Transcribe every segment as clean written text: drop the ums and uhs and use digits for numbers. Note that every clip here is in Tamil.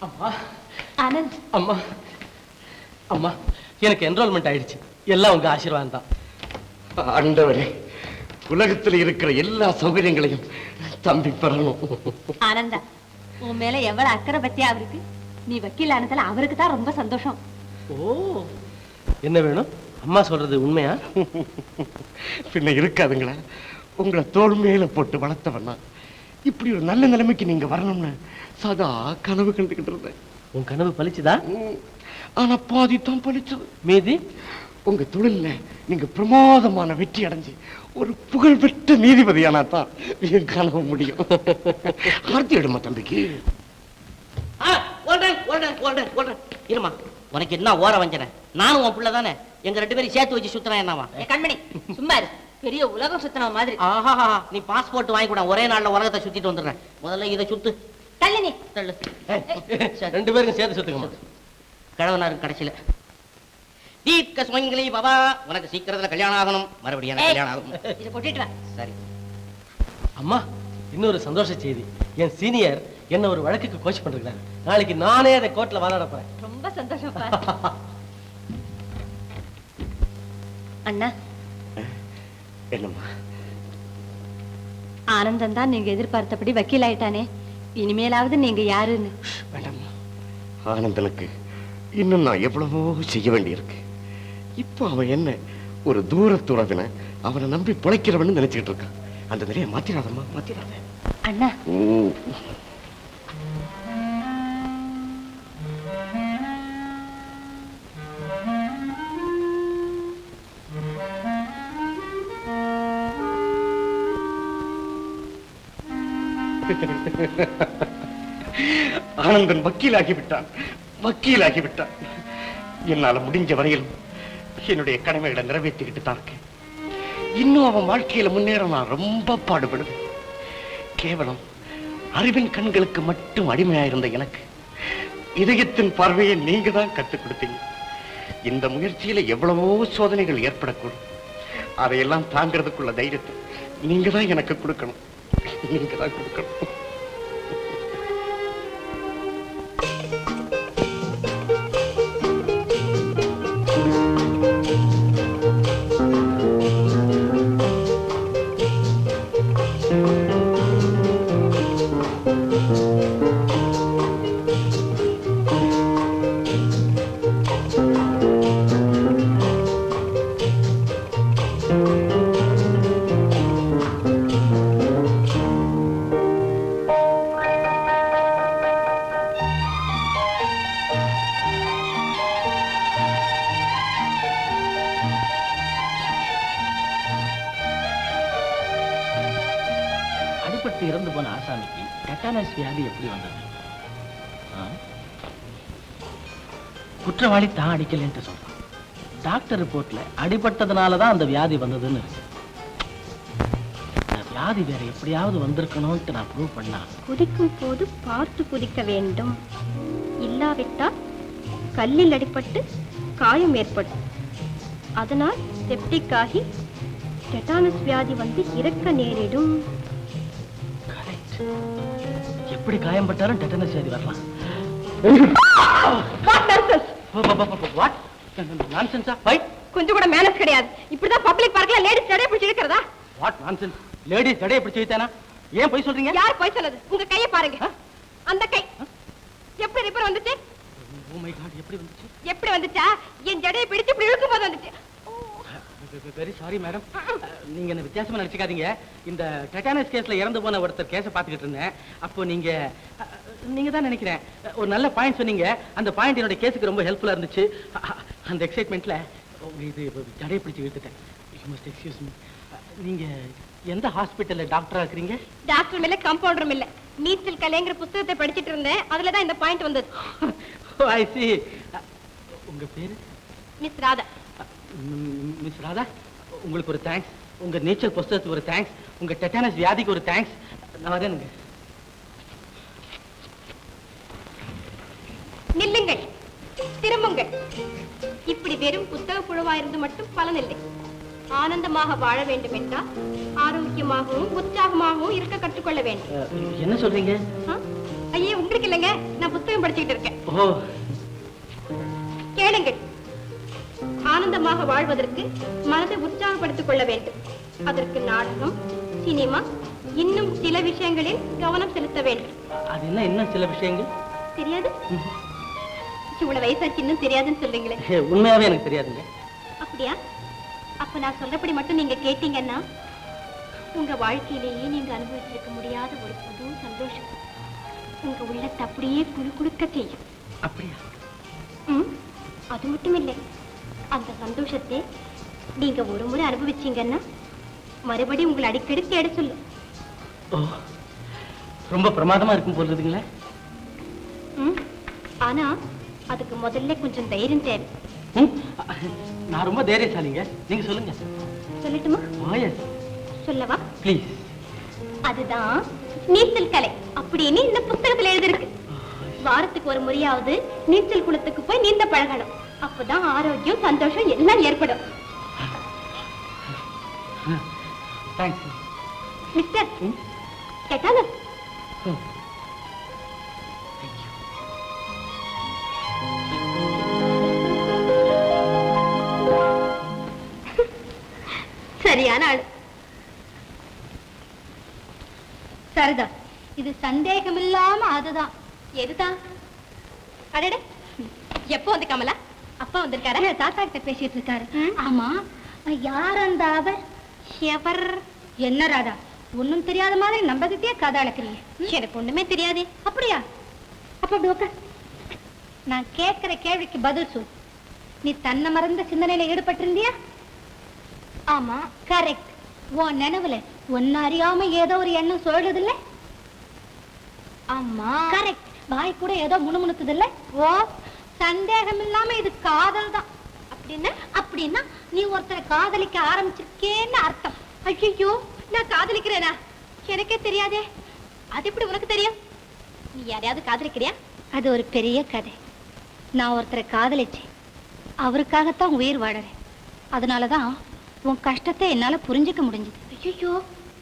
அம்மா ஆனந்த், அம்மா அம்மா எனக்கு என்ரோல்மெண்ட் ஆயிடுச்சு. எல்லாம் உங்க ஆசீர்வாதம் தான். ஆண்டவரே, உலகத்தில் இருக்கிற எல்லா சௌகரியங்களையும் தம்பி பெறணும். ஆனந்தா, உன் மேல எவ்வளவு அக்கறை பத்தியா அவருக்கு. நீ வக்கீல் ஆனதால அவருக்கு தான் ரொம்ப சந்தோஷம். ஓ, என்ன வேணும்? அம்மா சொல்றது உண்மையா? பின்ன இருக்காதுங்களா? உங்களை தோள் மேல போட்டு வளர்த்தவண்ணா இப்படி ஒரு நல்ல நிலைமைக்கு நீங்க வரணும்னு சதா கனவு கண்டுகிட்டு இருந்தேன். உன் கனவு பலிச்சுதா? ஆனா பாதி தான் பலிச்சது. மீதி உங்க தொழில்ல நீங்க பிரமாதமான வெற்றி அடைஞ்சு ஒரு புகழ்பெற்ற நீதிபதியானா தான் என் கனவு முடியும். ஆர்த்தி எடுமா தம்பிக்கு. இருமா, உனக்கு என்ன ஓர வஞ்சனை? நானும் உன் பிள்ளை தானே. எங்க 2 பேரும் சேர்த்து வச்சு சுத்துறேன். என்னவா கண்மணி, சும்மா இரு. பெரிய உலகம் சுத்தின மாதிரி. ஆஹா, நீ பாஸ்போர்ட் வாங்கி கூட ஒரே நாள்ல உலகத்தை சுத்திட்டு வந்துடுறேன். முதல்ல இதை சுத்து. தள்ளு நீ. தள்ளு. 2 பேருக்கும் சேர்த்து சுத்துங்கம்மா. கிழவனாருக்கு கடைசியில தீர்க்க சுமங்கலி பாபா, உனக்கு சீக்கிரத்துல கல்யாணம் ஆகணும். மறுபடியும் எனக்கு கல்யாணம் ஆகும். இதை கொட்டிட்டு வா. சரி. அம்மா, இன்னொரு சந்தோஷ செய்தி. என் சீனியர் என்ன ஒரு வழக்குக்கு கோச் பண்றாரு. நாளைக்கு நானே அதை கோர்ட்ல வாதாட போறேன். ரொம்ப சந்தோஷப்பா. அண்ணா, என்னம்மா? ஆனந்தன் தான் நீங்க எதிர்பார்த்தபடி வக்கீல் ஆயிட்டானே. இனிமேலாவது நீங்க யாருன்னு. வேண்டாம்மா, ஆனந்தனுக்கு இன்னும் நான் எவ்வளவோ செய்ய வேண்டியிருக்கு. இப்போ அவன் என்ன ஒரு தூரத்துறவின அவனை நம்பி பிழைக்கிறவன்னு நினைச்சுக்கிட்டு இருக்கான். அந்த நிலையை மாத்திராதம்மா, மாத்திராத. அண்ணா, ஆனந்தன் வக்கீலாகிவிட்டான், வக்கீலாகிவிட்டான். என்னால முடிஞ்ச வரையில் என்னுடைய கடமைகளை நிறைவேற்றிக்கிட்டு தான் இருக்கேன். இன்னும் அவன் வாழ்க்கையில முன்னேற நான் ரொம்ப பாடுபடுவேன். கேவலம் அறிவின் கண்களுக்கு மட்டும் அடிமையாயிருந்த எனக்கு இதயத்தின் பார்வையை நீங்க தான் கற்றுக் கொடுத்தீங்க. இந்த முயற்சியில எவ்வளவோ சோதனைகள் ஏற்படக்கூடும். அதையெல்லாம் தாங்கிறதுக்குள்ள தைரியத்தை நீங்க தான் எனக்கு கொடுக்கணும். நீங்க தான் கொடுக்கணும். இறந்து போன ஆசாமிக்கு டெட்டானஸ் வியாதி எப்படி வந்தது? குற்றவாளி தான் அடிக்கலன்ட்டு சொல்றான். டாக்டர் ரிப்போர்ட்ல அடிபட்டதுனாலதான் அந்த வியாதி வந்ததுன்னு இருக்கு. வியாதி வேற எப்படியாவது வந்திருக்கணும்ட்டு நான் ப்ரூவ் பண்ணா. குதிக்கும் போது பார்த்து குதிக்க வேண்டும், இல்லாவிட்டால் கல்லில் அடிபட்டு காயம் ஏற்படும். அதனால் செப்டிக் ஆகி டெட்டானஸ் வியாதி வந்து இறக்க நேரிடும். எப்படி காயம்பட்டாலும் டெட்டனஸ் வியாதி வரலாம். கொஞ்சம் கூட மேனஸ் கிடையாது. இப்படிதான் பப்ளிக் பார்க்ல லேடிஸ் தடைய பிடிச்சு இழுக்கிறதா? What nonsense? லேடிஸ் தடைய பிடிச்சு இழுத்தானா? ஏன் போய் சொல்றீங்க? யார் போய் சொல்லுது? உங்க கையை பாருங்க. அந்த கை எப்படி ரிப்பேர் வந்துச்சு? ஓ மை காட், எப்படி வந்துச்சு? எப்படி வந்துச்சா? என் ஜடையை பிடிச்சு இப்படி இழுக்கும் போது வந்துச்சு. வெரி சாரி மேடம், நீங்க என்ன வித்தியாசமா நினைச்சுக்காதீங்க. இந்த டெட்டானஸ் கேஸ்ல இறந்து போன ஒருத்தர் கேஸை பார்த்துக்கிட்டு இருந்தேன். அப்போ நீங்க தான் நினைக்கிறேன் ஒரு நல்ல பாயிண்ட் சொன்னீங்க. அந்த பாயிண்ட் என்னோட கேஸுக்கு ரொம்ப ஹெல்ப்ஃபுல்லா இருந்துச்சு. அந்த எக்ஸைட்மெண்ட்ல இது ஜடையை பிடிச்சு இழுத்துட்டேன். You must excuse me. நீங்க எந்த ஹாஸ்பிட்டல்ல டாக்டரா இருக்கீங்க? டாக்டரும் இல்ல, கம்பவுண்டரும் இல்ல. நீச்சல் கலைங்கிற புத்தகத்தை படிச்சிட்டு இருந்தேன். அதுலதான் இந்த பாயிண்ட் வந்தது. ஐ சி. உங்க பேரு? மிஸ் ராதா. மிஸ் ராதா, உங்களுக்கு ஒரு தேங்க்ஸ். உங்க நீச்சல் புஸ்தகத்துக்கு ஒரு தேங்க்ஸ். உங்க டெட்டானஸ் வியாதிக்கு ஒரு தேங்க்ஸ். நான் வரேனுங்க. நில்லுங்கள், திரும்புங்கள். இப்படி வெறும் புத்தக புழுவா இருந்து மட்டும் பலனில்லை. ஆனந்தமாக வாழ வேண்டும் என்றால் ஆரோக்கியமாகவும் உற்சாகமாகவும் இருக்க கற்றுக்கொள்ள வேண்டும். என்ன சொல்றீங்க? ஐயே, உங்களுக்கு இல்லைங்க, நான் புத்தகம் படிச்சுக்கிட்டு இருக்கேன். ஓ, கேளுங்கள். ஆனந்தமாக வாழ்வதற்கு மனதை உற்சாகப்படுத்திக் கொள்ள வேண்டும். அதற்கு நாடகம், சினிமா, இன்னும் சில விஷயங்களில் கவனம் செலுத்த வேண்டும். அது என்ன இன்னும் சில விஷயங்கள்? தெரியாது? இவ்வளவு வயசாச்சு இன்னும் தெரியாதுன்னு சொல்றீங்களே. உண்மையாவே எனக்கு தெரியாதுங்க. அப்படியா? அப்ப நான் சொல்றபடி மட்டும் நீங்க கேட்டீங்கன்னா உங்க வாழ்க்கையிலேயே நீங்க அனுபவிச்சிருக்க முடியாத ஒரு புது சந்தோஷம் உங்க உள்ளத்தை அப்படியே குழு குழுக்க செய்யும். அப்படியா? அது மட்டும் இல்லை, அந்த சந்தோஷத்தை நீங்க ஒரு முறை அனுபவிச்சீங்கன்னா மறுபடியும் உங்களை அடிக்கடி தேட சொல்லும். ஓ, ரொம்ப பிரமாதமா இருக்கும் போடுறதுங்களே. ஆனா அதுக்கு முதல்ல கொஞ்சம் தைரியம் தேவை. நான் ரொம்ப தைரியசாலிங்க, நீங்க சொல்லுங்க. சொல்லட்டுமா? சொல்லவா? ப்ளீஸ். அதுதான் நீச்சல் கலை அப்படின்னு இந்த புத்தகத்துல எழுதிருக்கு. வாரத்துக்கு ஒரு முறையாவது நீச்சல் குளத்துக்கு போய் நீந்த பழகணும். அப்பதான் ஆரோக்கியம், சந்தோஷம் எல்லாம் ஏற்படும். மிஸ்டர் கேட்டாலும் சரியான ஆள். சரிதான், இது சந்தேகம் இல்லாம அதுதான். எதுதான்? அடடே, எப்போ வந்து கமலா? அப்பா வந்திருக்காரு, தாத்தா கிட்ட பேசிட்டு இருக்காரு. ஆமா, யார் அந்த அவர்? எவர்? என்ன ராதா, ஒண்ணும் தெரியாத மாதிரி நம்ம கிட்டே கதை அளக்குறீங்க. எனக்கு ஒண்ணுமே தெரியாது. அப்படியா? அப்ப அப்படி உட்கார். நான் கேட்கிற கேள்விக்கு பதில் சொல். நீ தன்னை மறந்த சிந்தனையில ஈடுபட்டிருந்தியா? ஆமா, கரெக்ட். உன் நினைவுல ஒன்னு அறியாம ஏதோ ஒரு எண்ணம் சொல்றது இல்ல? ஆமா, கரெக்ட். வாய் கூட ஏதோ முணுமுணுக்குது இல்ல? ஓ, சந்தேகம் இல்லாம இது காதல் தான். அப்படின்னா? அப்படின்னா நீ ஒருத்தரை காதலிக்க ஆரம்பிச்சிருக்கேன்னு அர்த்தம். ஐயோ, நான் காதலிக்கிறேனா? எனக்கே தெரியாதே. அது எப்படி உனக்கு தெரியும்? நீ யாரையாவது காதலிக்கிறியா? அது ஒரு பெரிய கதை. நான் ஒருத்தரை காதலிச்சேன், அவருக்காகத்தான் உயிர் வாழறேன். அதனாலதான் உன் கஷ்டத்தை என்னால புரிஞ்சுக்க முடிஞ்சது. ஐயோ,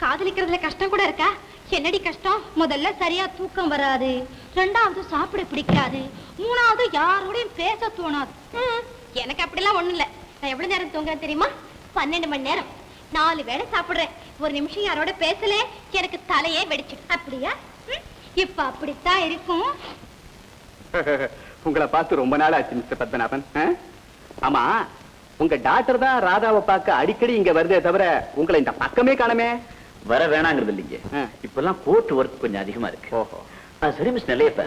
காதலிக்கிறதுல கஷ்டம் கூட இருக்கா? என்னடி கஷ்டம்? முதல்ல சரியா தூக்கம் வராது, ரெண்டாவது சாப்பிட பிடிக்காது, மூணாவது யாரோடையும் பேச தோணாது. எனக்கு அப்படிலாம் ஒண்ணும் இல்ல. நான் எவ்வளவு நேரம் தூங்குறேன் தெரியுமா? 12 மணி நேரம். 4 வேளை சாப்பிடுறேன். ஒரு நிமிஷம் யாரோட பேசல எனக்கு தலையே வெடிச்சு. அப்படியா? இப்ப அப்படித்தான் இருக்கும். உங்களை பார்த்து ரொம்ப நாள் ஆச்சு மிஸ்டர் பத்மநாபன். ஆமா, உங்க டாக்டர் தான் ராதாவை பார்க்க அடிக்கடி இங்க வருதே தவிர உங்களை இந்த பக்கமே காணமே. வர வேணாங்கிறது இல்லைங்க, இப்பெல்லாம் கோர்ட் ஒர்க் கொஞ்சம் அதிகமா இருக்கு. ஓஹோ, சரி மிஸ் நிலையப்ப,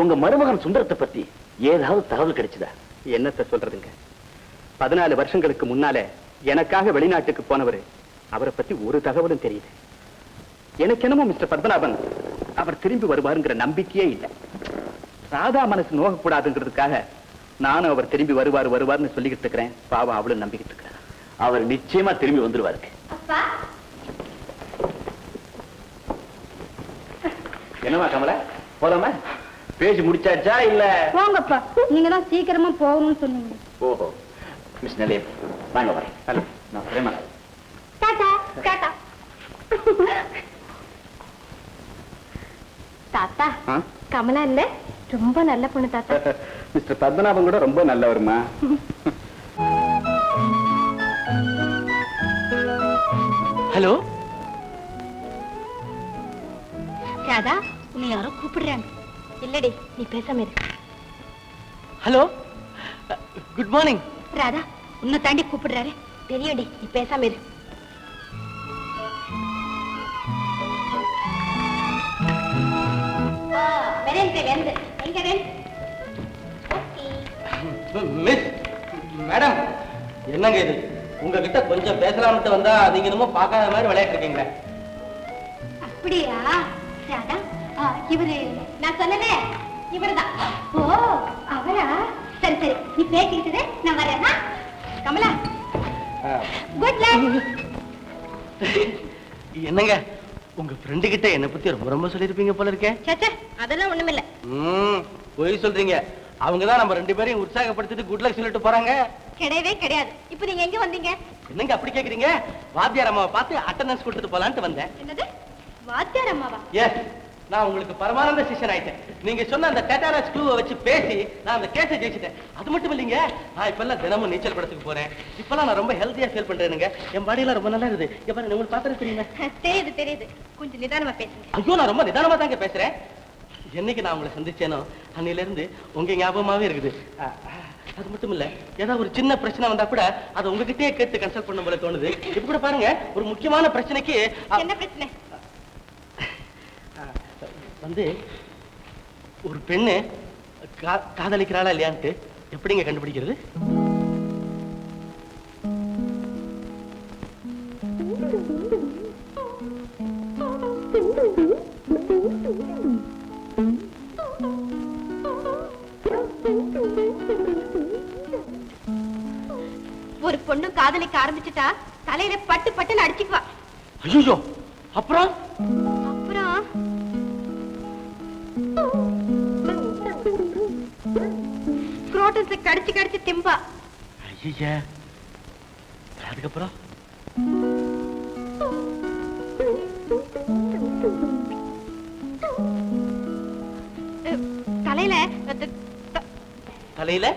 உங்க மருமகன் சுந்தரத்தை பத்தி ஏதாவது தகவல் கிடைச்சதா? என்னத்த சொல்றதுங்க, 14 வருஷங்களுக்கு முன்னால எனக்காக வெளிநாட்டுக்கு போனவரு, அவரை பத்தி ஒரு தகவலும் தெரியுது. எனக்கு என்னமோ மிஸ்டர் பத்மநாபன் அவர் திரும்பி வருவாருங்கிற நம்பிக்கையே இல்லை. ராதா மனசு நோகக்கூடாதுங்கிறதுக்காக நானும் அவர் திரும்பி வருவாருன்னு சொல்லிக்கிட்டு இருக்கிறேன். பாவம் அவளும் நம்பிக்கிட்டு இருக்கிறேன். அவர் நிச்சயமா திரும்பி வந்துருவாரு. என்னமா கமலா, போலாமா? பேசி முடிச்சாச்சா இல்ல? போங்கப்பா, நீங்க தான் சீக்கிரமா போகணும்னு சொன்னீங்க. ஓஹோ, மிஸ் நிலையப்ப வாங்க வரேன். ஹலோ, நான் பிரேமா. டாடா டாடா. தாத்தா, கமலா இல்ல ரொம்ப நல்ல பொண்ணு தாத்தா. மிஸ்டர் பத்மநாபன் கூட ரொம்ப நல்லவருமா. ஹலோ ராதா, உன்னை யாரோ கூப்பிடுறாங்க. இல்லடி, நீ பேசாம இரு. Hello, good morning. ராதா, உன்னை தாண்டி கூப்பிடுறாரு. தெரியும்டி, நீ பேசாம இரு. மிஸ், மேடம், என்னங்க இது? உங்ககிட்ட கொஞ்சம் பேசலாம்னு வந்தா நீங்க என்னமோ பார்க்காத மாதிரி விளையாட்டு இருக்கீங்களே. அப்படியா ராதா? இவரு நான் சொன்னனே, இவருதான். ஓ, அவரா? சரி சரி, நீ பேசிக்கிட்டு நான் வரேன். Kamala, good luck. என்னங்க, உங்க ஃப்ரெண்டு கிட்ட என்ன பத்தி ரொம்ப ரொம்ப சொல்லிருப்பீங்க போல இருக்கே. சச்சா, அதெல்லாம் ஒண்ணுமில்ல. போய் சொல்றீங்க. அவங்கதான் நம்ம 2 பேரையும் உற்சாகப்படுத்திட்டு குட் லக் சொல்லிட்டு போறாங்க. கிடையவே கிடையாது. இப்ப நீங்க எங்க வந்தீங்க? என்னங்க அப்படி கேக்குறீங்க? வாத்தியார் அம்மாவை பார்த்து அட்டெண்டன்ஸ் கொடுத்துட்டு போலான்ட்டு வந்தேன். என்னது, வாத்தியார் அம்மாவா? எஸ், நான் உங்களுக்கு பரமானந்த சிஷ்யன் ஆயிட்டேன். நீங்க சொன்ன அந்த டேட்டாராஸ் க்ளூவை வச்சு பேசி நான் அந்த கேஸை ஜெயிச்சிட்டேன். அது மட்டும் இல்லைங்க, நான் இப்பெல்லாம் தினமும் நீச்சல் படத்துக்கு போறேன். இப்பெல்லாம் நான் ரொம்ப ஹெல்த்தியா ஃபீல் பண்றேனுங்க. என் பாடியெல்லாம் ரொம்ப நல்லா இருக்குது. எப்ப உங்களுக்கு பார்த்தா தெரியுமே. தெரியுது கொஞ்சம் நிதானமா பேசுங்க. ஐயோ, நான் ரொம்ப நிதானமா தாங்க பேசுறேன். என்னைக்கு நான் உங்களை சந்திச்சேனோ அன்னையில இருந்து உங்க ஞாபகமாவே இருக்குது. அது மட்டும் இல்ல, ஏதாவது ஒரு சின்ன பிரச்சனை வந்தா கூட அதை உங்ககிட்டயே கேட்டு கன்சல்ட் பண்ண போல தோணுது. இப்ப கூட பாருங்க, ஒரு முக்கியமான பிரச்சனைக்கு என்ன பிரச்சனை? வந்து ஒரு பெண்ணு காதலிக்கிறாளா இல்லையான்ட்டு எப்படிங்க கண்டுபிடிக்கிறது? ஒரு பொண்ணு காதலிக்க ஆரம்பிச்சுட்டா தலையில பட்டு பட்டுன்னு அடிச்சுக்குவா. ஐயோ, அப்புறம் குரோட்டன்ஸை கடிச்சு கடிச்சு திம்பா. ஐயா, அதுக்கப்புறம் தலையில தலையில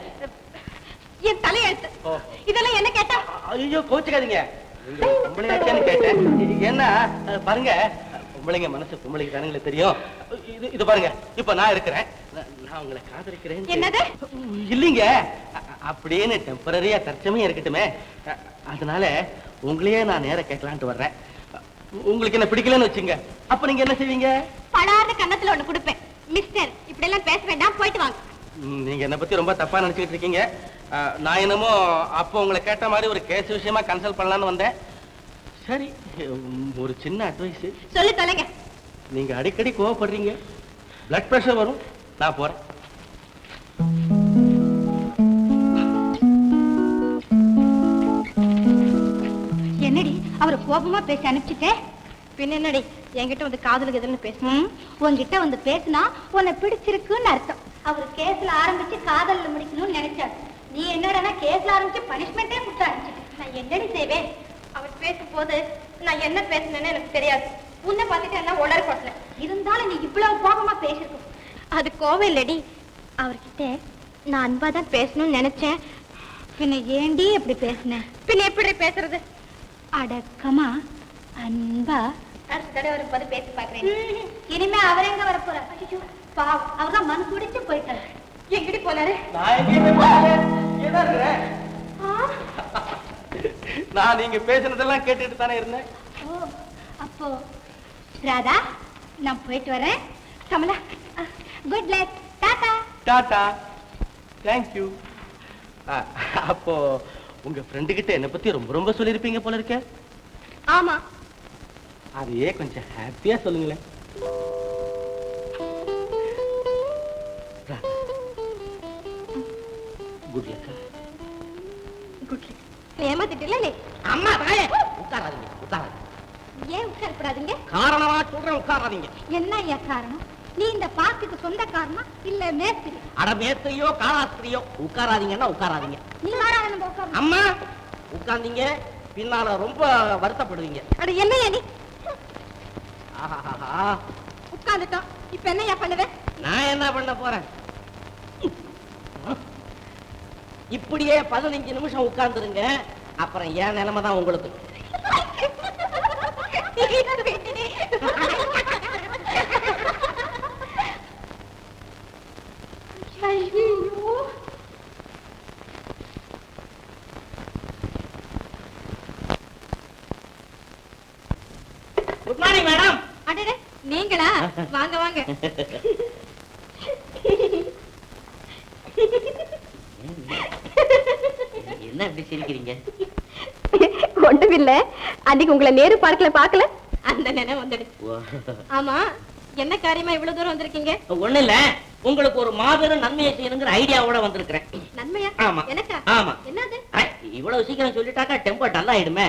என் தலையெழுத்து. இதெல்லாம் என்ன கேட்டா? ஐயோ, கோச்சுக்காதீங்க, பொம்பளையாச்சேன்னு கேட்டேன். ஏன்னா பாருங்க, பொம்பளைங்க மனசு பொம்பளைக்கு தானுங்களே தெரியும். இது பாருங்க, இப்ப நான் இருக்கிறேன், நான் உங்களை காதலிக்கிறேன். என்னது? இல்லீங்க, அப்படின்னு டெம்பரரியா தற்சமயம் இருக்கட்டுமே, அதனால உங்களையே நான் நேர கேட்கலான்ட்டு வர்றேன். உங்களுக்கு என்ன பிடிக்கலன்னு வச்சுங்க, அப்ப நீங்க என்ன செய்வீங்க? படாத கன்னத்துல ஒண்ணு கொடுப்பேன். மிஸ்டர், இப்படி எல்லாம் பேச வேண்டாம், போயிட்டு வாங்க. நீங்க என்ன பத்தி ரொம்ப தப்பா நினைச்சுக்கிட்டு இருக்கீங்க. நான் என்னமோ அப்போ உங்களை கேட்ட மாதிரி ஒரு கேஸ் விஷயமா கன்சல்ட் பண்ணலான்னு வந்தேன். சரி, ஒரு சின்ன அட்வைஸ். சொல்லு தொலைங்க. நீங்க அடிக்கடி கோவப்படுறீங்க, பிளட் பிரஷர் வரும். நான் போறேன். என்னடி அவரை கோபமா பேசி அனுப்பிச்சுட்டேன்? பின்ன என்னடி என்கிட்ட வந்து காதலுக்கு எதுன்னு பேசணும்? உன்கிட்ட வந்து பேசினா உன்னை பிடிச்சிருக்குன்னு அர்த்தம். அவர் கேஸ்ல ஆரம்பிச்சு காதல்ல முடிக்கணும்னு நினைச்சாரு. நீ என்னடா கேஸ்ல ஆரம்பிச்சு பனிஷ்மெண்டே கொடுத்து அனுப்பிச்சிட்டு. நான் என்னடி செய்வேன்? அவர் பேசும்போது நான் என்ன பேசினேன்னு எனக்கு தெரியாது. உன்னை பார்த்துட்டு என்ன உடல் கொட்டல. இருந்தாலும் நீ இவ்வளவு கோபமா பேசிருக்கும். அது கோவம் இல்லடி, அவர்கிட்ட நான் அன்பா தான் பேசணும்னு நினைச்சேன். பின்ன ஏண்டி எப்படி பேசினேன்? பின்ன எப்படி பேசுறது? அடக்கமா அன்பா அடுத்த தடவை வரும்போது பேசி பாக்குறேன். இனிமே அவர் எங்க வர போற? பாவம், அவர்தான் மனசு குடிச்சு போயிட்டாரு. எங்கடி போனாரு? நான் நீங்க பேசுனதெல்லாம் கேட்டுட்டு தானே இருந்தேன். அப்போ ராதா, நான் போயிட்டு வரேன். Kamala, good luck. Tata. Tata. Thank you. அப்போ உங்க ஃப்ரெண்டு கிட்ட என்ன பத்தி ரொம்ப ரொம்ப சொல்லிருப்பீங்க போல இருக்க. ஆமா, அதையே கொஞ்சம் ஹாப்பியா சொல்லுங்களேன். Good luck. Good luck. ஏமாத்திட்டல நீ. அம்மா தாயே, உட்காராதீங்க, உட்காராதீங்க. ஏன் உட்காரப்படாதீங்க? காரணமா சொல்றேன், உட்காராதீங்க. என்ன ஐயா காரணம்? நீ இந்த பார்க்குக்கு சொந்த காரணம் இல்ல மேஸ்திரி? அட மேஸ்திரியோ காலாஸ்திரியோ, உட்காராதீங்கன்னா உட்காராதீங்க. நீ வாராத நம்ம உட்காரு. அம்மா உட்கார்ந்தீங்க, பின்னால ரொம்ப வருத்தப்படுவீங்க. அட என்னையா நீ? ஆஹா, உட்கார்ந்துட்டோம், இப்ப என்னையா பண்ணுவேன்? நான் என்ன பண்ண போறேன்? இப்படியே 15 நிமிஷம் உட்கார்ந்துருங்க, அப்புறம் என் நிலைமை தான் உங்களுக்கு. Good morning madam. அடடே, நீங்களா? வாங்க வாங்க. என்ன இப்படி சிரிக்கிறீங்க? ஒண்ணுமில்ல, அன்னைக்கு உங்களை நேரு பார்க்கல பாக்கல, அந்த நினைவு வந்துடுச்சு. ஆமா, என்ன காரியமா இவ்வளவு தூரம் வந்திருக்கீங்க? ஒண்ணு இல்ல, உங்களுக்கு ஒரு மாபெரும் நன்மையை செய்யணுங்கிற ஐடியாவோட வந்திருக்கிறேன். நன்மையா? ஆமா. எனக்கா? ஆமா. என்னது? இவ்வளவு சீக்கிரம் சொல்லிட்டாக்கா டெம்பர் டல் ஆயிடுமே.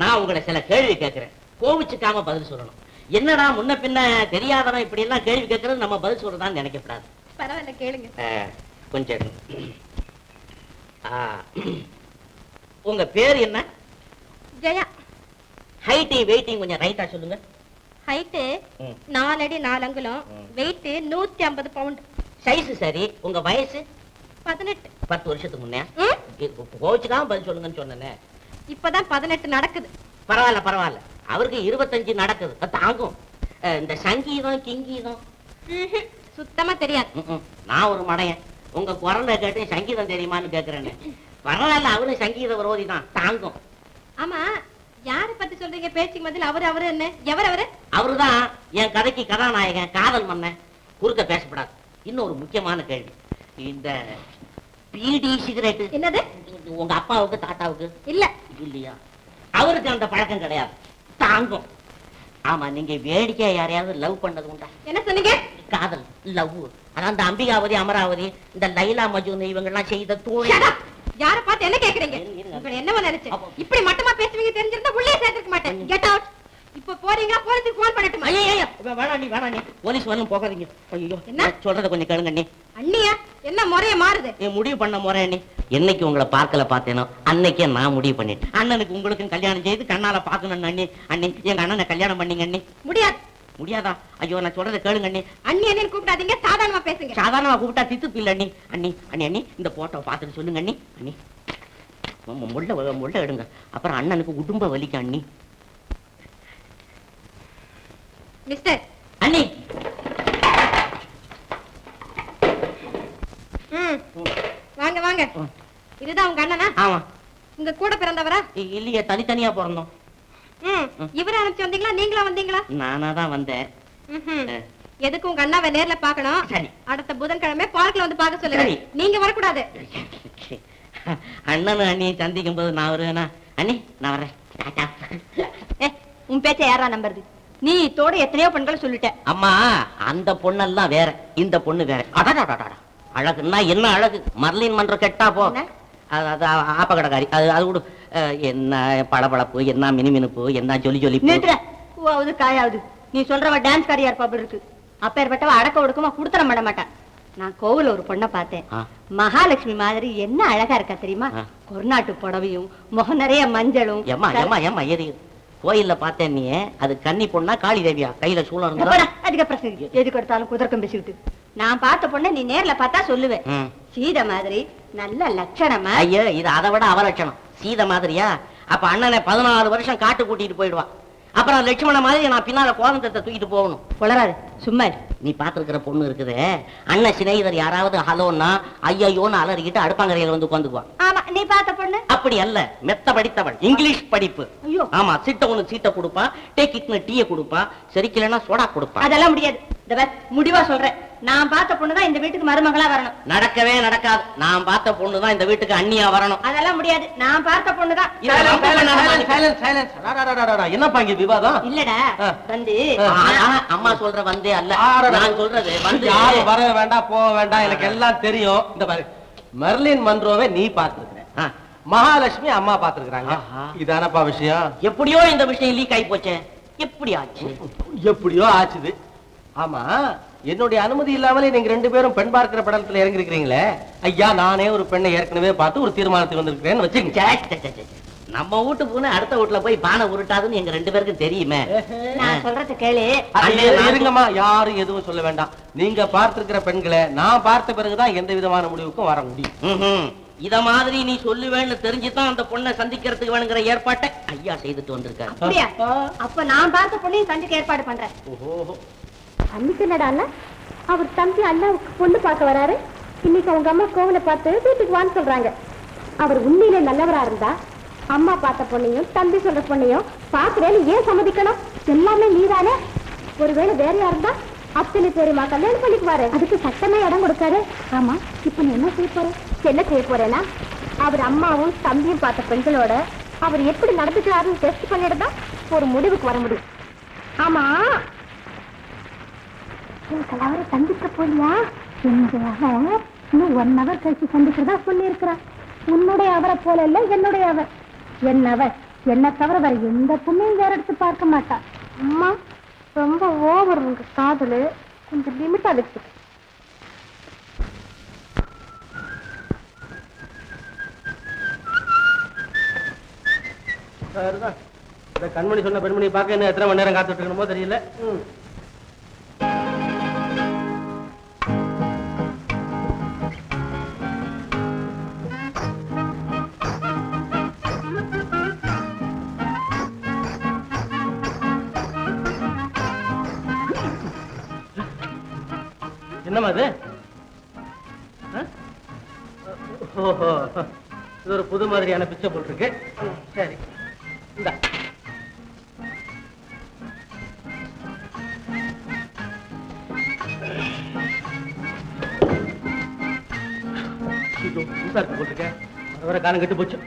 நான் உங்களை சில கேள்வி கேட்கிறேன், கோவிச்சுக்காம பதில் சொல்லணும். என்னடா முன்ன பின்ன தெரியாதவன் இப்படி எல்லாம் கேள்வி கேட்கறது நம்ம பதில் சொல்றதான்னு நினைக்கப்படாது. பரவாயில்ல, கேளுங்க. கொஞ்சம் இருங்க. உங்க பேர் என்ன? ஜெயா. ஹைட்டிங் வெயிட்டிங் கொஞ்சம் ரைட்டா சொல்லுங்க. ஹைட்டு 4 அடி 4 அங்குலம், வெயிட் 150 பவுண்ட். சைஸ் சரி, உங்க வயசு 18. 10 வருஷத்துக்கு முன்னே கோச்சுக்காம பதில் சொல்லுங்கன்னு சொன்னேன். இப்பதான் 18 நடக்குது. பரவாயில்ல பரவாயில்ல, அவருக்கு 25 நடக்குது, அது தாங்கும். இந்த சங்கீதம் கிங்கீதம் சுத்தமா தெரியாது. நான் ஒரு மடையன், உங்க குரலை கேட்டு சங்கீதம் தெரியுமான்னு கேக்குறேன்னு. பரவாயில்ல, அவரும் சங்கீத விரோதி தான், தாங்கும். ஆமா, யாரை பத்தி சொல்றீங்க? பேச்சுக்கு பதில் அவரு என்ன? எவர்? அவருதான் என் கதைக்கு கதாநாயகன், காதல் மன்னன். குறுக்க பேசப்படாது. இன்னொரு முக்கியமான கேள்வி, இந்த பீடி சிகரெட் என்னது? உங்க அப்பாவுக்கு தாத்தாவுக்கு இல்ல இல்லையா? அவருக்கு அந்த பழக்கம் கிடையாது, தாங்கும். ஆமா, நீங்க வேடிக்கையா யாரையாவது லவ் பண்ணது உண்டா? என்ன சொன்னீங்க? காதல், லவ். அதான் இந்த அம்பிகாவதி, அமராவதி, இந்த லைலா மஜ்னு இவங்க எல்லாம் செய்த தூள். யார பார்த்து என்ன கேக்குறீங்க? உங்களை என்னவா நினைச்சேன்? இப்படி மட்டமா பேசுவீங்க தெரிஞ்சிருந்தா உள்ளே சேர்த்திருக்க மாட்டேன். Get out. இப்ப போறீங்களா? போலீஸ்க்கு ஃபோன் பண்ணட்டுமா? ஐயோ வேணாம் நீ போலீஸ் வரணும், போகாதீங்க. ஐயோ என்ன சொல்றத கொஞ்சம் கேளுங்க அண்ணி. அண்ணியா? என்ன முறைய மாறுது? முடிவு பண்ண முறை அண்ணி. என்னைக்கு உங்களை பார்க்கல பார்த்தேனோ அன்னைக்கே நான் முடிவு பண்ணிட்டேன். அண்ணனுக்கு உங்களுக்கும் கல்யாணம் செய்து கண்ணால பாக்கணும் அண்ணி. அண்ணி, எங்க அண்ணனை கல்யாணம் பண்ணீங்க அண்ணி. முடியாது. முடியாதா? ஐயோ, நான் சொல்றத கேளுங்க அண்ணி. அண்ணி அண்ணி கூப்பிடாதீங்க, சாதாரணமா பேசுங்க. சாதாரணமா கூப்பிட்டா தித்து இல்ல அண்ணி. அண்ணி அண்ணி அண்ணி இந்த போட்டோ பார்த்துட்டு சொல்லுங்க அண்ணி. அண்ணி முள்ள எடுங்க, அப்புறம் அண்ணனுக்கு குடும்ப வலிக்க அண்ணி. மிஸ்டர் அண்ணி வாங்க வாங்க. இதுதான் உங்க அண்ணனா? ஆமா. உங்க கூட பிறந்தவரா? இல்லையே, தனித்தனியா பிறந்தோம். இவரை அனுப்பிச்சு வந்தீங்களா, நீங்களா வந்தீங்களா? நானா தான் வந்தேன். எதுக்கு உங்க அண்ணாவை நேர்ல பாக்கணும். சரி. அடுத்த புதன்கிழமை பார்க்ல வந்து பாக்க சொல்லுங்க. நீங்க வரக்கூடாது. அண்ணன் அண்ணி சந்திக்கும் போது நான் வருவேனா? அண்ணி நான் வரேன். உன் பேச்ச யாரா நம்புறது? நீ தோட எத்தனையோ பெண்களை சொல்லிட்ட. அம்மா, அந்த பொண்ணெல்லாம் வேற, இந்த பொண்ணு வேற. அழகுன்னா என்ன அழகு! மர்லின் மன்ற கெட்டா போ, அது ஆப்ப கடைக்காரி. அது கூட என்ன பளபளப்பு, என்ன மினுமினுப்பு, என்ன ஜொலி ஜொலி. பூவாவது காயாவது நீ சொல்றவ டான்ஸ் காரியா இருப்பாப்புல இருக்கு. அப்பேற்பட்டவ அடக்க ஒடுக்கமா குடுத்தனம் பண்ண மாட்டான். நான் கோவில ஒரு பொண்ணை பார்த்தேன். மகாலட்சுமி மாதிரி என்ன அழகா இருக்கா தெரியுமா? கொர்நாட்டு புடவையும் முகம் நிறைய மஞ்சளும். கோயில்ல பார்த்தேன் நீ, அது கன்னி பொண்ணா காளி தேவியா? கையில சூழம் இருந்தா அதுக்கப்புறம் எதுக்கு எடுத்தாலும் குதர்க்கம் பேசிக்கிட்டு. நான் பார்த்த பொண்ணை நீ நேர்ல பார்த்தா சொல்லுவேன். சீதை மாதிரி நல்ல லட்சணமா. ஐயோ, இது அதை விட அவலட்சணம். சீதை மாதிரியா? அப்ப அண்ணனை 14 வருஷம் காட்டு கூட்டிட்டு போயிடுவான். அப்புறம் லட்சுமண மாதிரி நான் பின்னால கோதந்தத்தை தூக்கிட்டு போகணும். வளராது சும்மா. நீ பாத்துருக்கிற பொண்ணு இருக்குது, அண்ணன் சிநேகிதர் யாராவது ஹலோன்னா ஐயோன்னு அலறிக்கிட்டு அடுப்பாங்கரையில வந்து உட்காந்துக்குவான். ஆமா, நீ பார்த்த பொண்ணு அப்படி அல்ல, மெத்த படித்தவள், இங்கிலீஷ் படிப்பு. ஐயோ. ஆமா, சீட்டை சீட்டை கொடுப்பா, டேக் இட்னு டீயை கொடுப்பா, சரிக்கலன்னா சோடா கொடுப்பா. அதெல்லாம் முடியாது. முடிவா சொல்றேன், நான் பார்த்த பொண்ணுதான் இந்த வீட்டுக்கு மருமகளா வரணும். நடக்கவே நடக்காது. நான் பார்த்த பொண்ணுதான் இந்த வீட்டுக்கு அண்ணியா வரணும். அதெல்லாம் முடியாது. நான் பார்த்த பொண்ணுதான். என்னப்பா இங்க விவாதம்? இல்லடா, வந்து அம்மா சொல்ற வந்தே அல்ல, நான் சொல்றது வந்து. யாரும் வர வேண்டாம், போக வேண்டாம், எனக்கு எல்லாம் தெரியும். இந்த பாரு, மெர்லின் மன்ரோவை நீ பாத்துருக்க, மகாலட்சுமி அம்மா பாத்துருக்காங்க. இதானப்பா விஷயம். எப்படியோ இந்த விஷயம் லீக் ஆகி போச்சே. எப்படி ஆச்சு? எப்படியோ ஆச்சுது. ஆமா, என்னுடைய அனுமதி இல்லாமலே நீங்க 2 பேரும் பெண் பார்க்கிற படத்துல இறங்கி இருக்கிறீங்களே. ஐயா, நானே ஒரு பெண்ணை ஏற்கனவே பார்த்து ஒரு தீர்மானத்துக்கு வந்திருக்கிறேன்னு வச்சுக்கங்க. நம்ம வீட்டு பூனை அடுத்த வீட்டுல போய் பானை உருட்டாதுன்னு எங்க 2 பேருக்கும் தெரியுமே. நான் சொல்றது கேளு. இருங்கம்மா, யாரும் எதுவும் சொல்ல வேண்டாம். நீங்க பார்த்திருக்கிற பெண்களை நான் பார்த்த பிறகுதான் எந்த விதமான முடிவுக்கும் வர முடியும். இத மாதிரி நீ சொல்லுவேன்னு தெரிஞ்சுதான் அந்த பொண்ணை சந்திக்கிறதுக்கு வேணுங்கிற ஏற்பாட்டை ஐயா செய்துட்டு வந்திருக்காரு. அப்படியா? அப்ப நான் பார்த்த பொண்ணையும் சந்திக்க ஏற்பாடு பண்றேன். ஓஹோ, அன்னைக்கு என்னடா அவர் தம்பி அண்ணாவுக்கு பொண்ணு பார்க்க வராரு. இன்னைக்கு அவங்க அம்மா கோவிலை பார்த்து வீட்டுக்கு வான்னு சொல்றாங்க. அவர் உண்மையிலே நல்லவரா இருந்தா அம்மா பார்த்த பொண்ணையும் தம்பி சொல்ற பொண்ணையும் பார்க்கிறேன்னு ஏன் சம்மதிக்கணும்? எல்லாமே நீதானே. ஒருவேளை வேற யாருந்தா அத்தனை பேருமா கல்யாணம் பண்ணிக்குவாரு. அதுக்கு சட்டமா இடம் கொடுக்காரு. ஆமா, இப்ப நீ என்ன செய்ய போற? என்ன செய்ய போறேன்னா, அவர் அம்மாவும் தம்பியும் பார்த்த பெண்களோட அவர் எப்படி நடந்துக்கிறாருன்னு டெஸ்ட் பண்ணிட்டு தான் ஒரு முடிவுக்கு வர முடியும். ஆமா, அவரை சந்திக்க போலியா? இன்னும் 1 hour கழிச்சு சந்திக்கிறதா சொல்லி இருக்கிறான். உன்னுடைய அவரை போல இல்ல, என்னுடைய அவர். என்னவர் என்ன தவிர வேற எந்த பொண்ணையும் வேற எடுத்து பார்க்க மாட்டா. அம்மா ரொம்ப ஓவர் உங்க காதலு, கொஞ்சம் லிமிட்டா வச்சு. இந்த கண்மணி சொன்ன பெண்மணி பார்க்க இன்னும் எத்தனை மணி நேரம் காத்துட்டு இருக்கணுமோ தெரியல. என்னம்மா அது? ஓஹோ, இது ஒரு புது மாதிரியான பிச்சை போட்டிருக்கு. சரி, இந்த புதுசா இருக்கு போட்டிருக்கேன். வர வர காலம் கெட்டு போச்சு.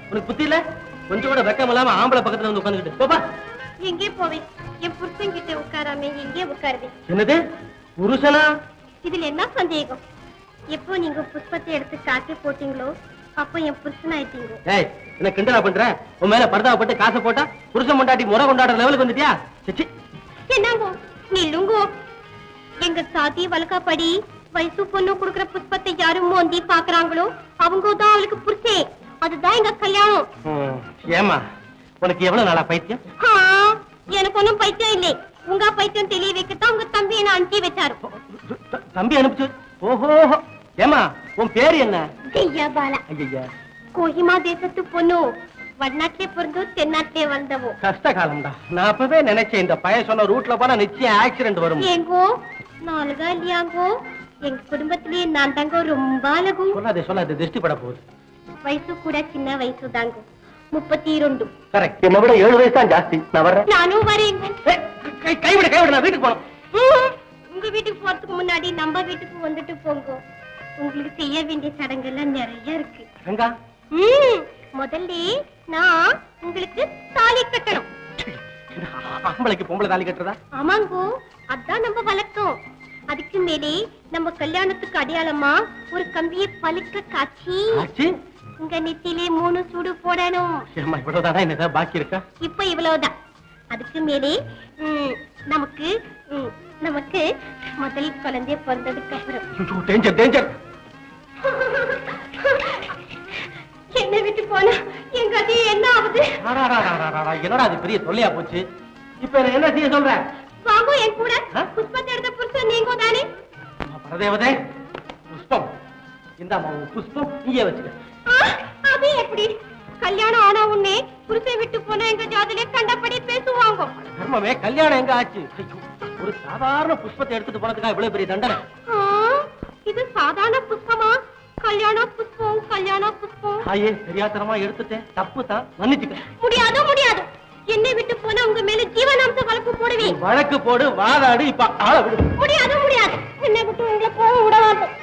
உனக்கு புத்தி இல்ல? கொஞ்சம் கூட வெக்கம் இல்லாம ஆம்பளை பக்கத்துல வந்து உட்காந்துக்கிட்டு போப்பா. எங்கே போவேன்? என் புருஷன் கிட்ட உட்காராம எங்கே உட்காருவேன்? என்னது புருஷனா? இதுல என்ன சந்தேகம்? எப்போ நீங்க புஷ்பத்தை எடுத்து காக்கி போட்டீங்களோ அப்போ என் புருஷன் ஆயிட்டீங்க. ஏய், என்ன கிண்டலா பண்ற? உன் மேல பர்தாவை போட்டு காசை போட்டா புருஷன் கொண்டாட்டி முறை கொண்டாடுற லெவலுக்கு வந்துட்டியா? சச்சி, என்னங்கோ நில்லுங்கோ. எங்க சாதி வழக்கப்படி வயசு பொண்ணு கொடுக்குற புஷ்பத்தை யாரும் மோந்தி பாக்குறாங்களோ அவங்க தான் அவளுக்கு புருஷே. அதுதான் எங்க கல்யாணம். ஏமா, உனக்கு எவ்வளவு நாளா பைத்தியம்? எனக்கு ஒண்ணும் பைத்தியம் இல்லை. உங்க பைத்தியம் தெளிய வைக்கத்தான் உங்க தம்பி என்ன அனுப்பி வச்சாரு. தம்பி அனுப்பிச்சு? ஓஹோ, ஏமா உன் பேரு என்ன? ஜெய்யாபாலா. ஐயா, கோஹிமா தேசத்து பொண்ணு. வடநாட்டிலே பிறந்து தென்னாட்டிலே வந்தவோ. கஷ்ட காலம்டா. நான் அப்பவே நினைச்சேன் இந்த பையன் சொன்ன ரூட்ல போனா நிச்சயம் ஆக்சிடென்ட் வரும். ஏங்கோ நாலுகா இல்லையாங்கோ? எங்க குடும்பத்திலேயே நான் தாங்க ரொம்ப அழகு. சொல்லாதே திருஷ்டி பட போகுது. வயசு கூட சின்ன வயசு தாங்க, 32. கரெக்ட். என்னை விட 7 வயசு தான் ஜாஸ்தி. நான் வர்றேன். நானும் வரேங்க. கைவிட நான் வீட்டுக்கு போனோம். உங்க வீட்டுக்கு போறதுக்கு முன்னாடி நம்ம வீட்டுக்கு வந்துட்டு போங்க. உங்களுக்கு செய்ய வேண்டிய சடங்கெல்லாம் நிறைய இருக்கு. முதல்ல நான் உங்களுக்கு தாலி கட்டணும். ஆம்பளைக்கு பொம்பளை தாலி கட்டுறதா? ஆமாங்கோ, அதான் நம்ம வழக்கம். அதுக்கு மேலே நம்ம கல்யாணத்துக்கு அடையாளமா ஒரு கம்பியை பழுக்க காய்ச்சி உங்க நெத்திலே 3 சூடு போடணும். இவ்வளவுதானா? என்னதான் பாக்கி இருக்கா? இப்ப இவ்வளவுதான். அதுக்கு மேலே நமக்கு நமக்கு முதல் குழந்தை பிறந்ததுக்கு அப்புறம் டேஞ்சர். என்ன விட்டு போனா எங்க அது என்ன ஆகுது? என்னடா அது பெரிய தொல்லையா போச்சு. இப்ப என்ன செய்ய சொல்ற? வாங்கோ என் கூட. புஷ்பத்தை எடுத்த புருஷன் நீங்க தானே? பரதேவதே, புஷ்பம் இந்த புஷ்பம் இங்கே வச்சுக்க. அது எப்படி? கல்யாணம் ஆனா உடனே புருஷை விட்டு போனா எங்க ஜாதிலே கண்டபடி பேசுவாங்க. தர்மமே, கல்யாணம் எங்க ஆச்சு? ஒரு சாதாரண புஷ்பத்தை எடுத்துட்டு போனதுக்காக இவ்வளவு பெரிய தண்டனை? இது சாதாரண புஷ்பமா? கல்யாண புஷ்பம், கல்யாண புஷ்பம். ஆயே, தெரியாதனமா எடுத்துட்டேன், தப்பு தான், மன்னிச்சுக்க. முடியாது. என்னை விட்டு போனா உங்க மேல ஜீவனாம்ச வழக்கு போடுவேன். வழக்கு போடு, வாதாடு, இப்ப ஆள விடு. முடியாது. என்னை விட்டு உங்களை போக விட மாட்டேன்.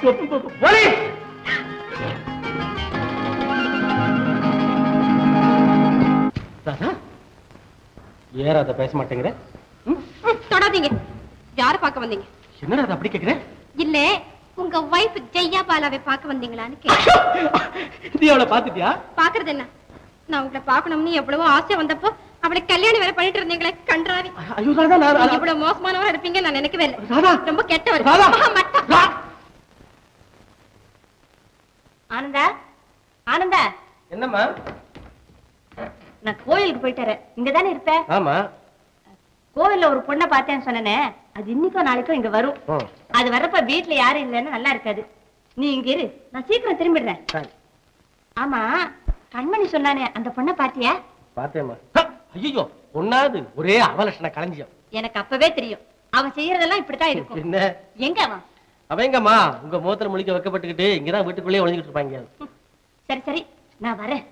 ஏறாத பேச மாட்டேங்கிற? தொடாதீங்க. யார பார்க்க வந்தீங்க? என்னடா அப்படி கேக்குற? இல்ல, உங்க வைஃப் ஜெய்யாபாலாவை பார்க்க வந்தீங்களான்னு கேட்டேன். நீ அவளை பாத்துட்டியா? பாக்குறது என்ன, நான் உங்களை பார்க்கணும்னு எவ்வளவோ ஆசை வந்தப்போ அவளை கல்யாணம் வேற பண்ணிட்டு இருந்தீங்களே, கன்றாவி. இவ்வளவு மோசமானவரா இருப்பீங்க நான் நினைக்கவே இல்லை. ரொம்ப கெட்டவர். ஆனந்தா, என்னம்மா? நான் கோயிலுக்கு போயிட்டாரு. இங்கதானே இருப்ப? ஆமா. கோவில்ல ஒரு பொண்ணை பார்த்தேன்னு சொன்னனே, அது இன்னைக்கோ நாளைக்கோ இங்க வரும். அது வர்றப்ப வீட்டுல யாரும் இல்லைன்னு நல்லா இருக்காது. நீ இங்க இரு, நான் சீக்கிரம் திரும்பிடுறேன். ஆமா, கண்மணி சொன்னானே, அந்த பொண்ணை பாத்தியா? பாத்தேம்மா. ஐயோ, பொண்ணாது ஒரே அவலட்சண களஞ்சியம். எனக்கு அப்பவே தெரியும், அவன் செய்யறதெல்லாம் இப்படித்தான் இருக்கும். என்ன? எங்க அவன்? அவங்கம்மா உங்க முகத்துல முழிக்க வைக்கப்பட்டுக்கிட்டு இங்கதான் வீட்டுக்குள்ளேயே ஒளிஞ்சிட்டு இருப்பாங்க. சரி, நான் வரேன்.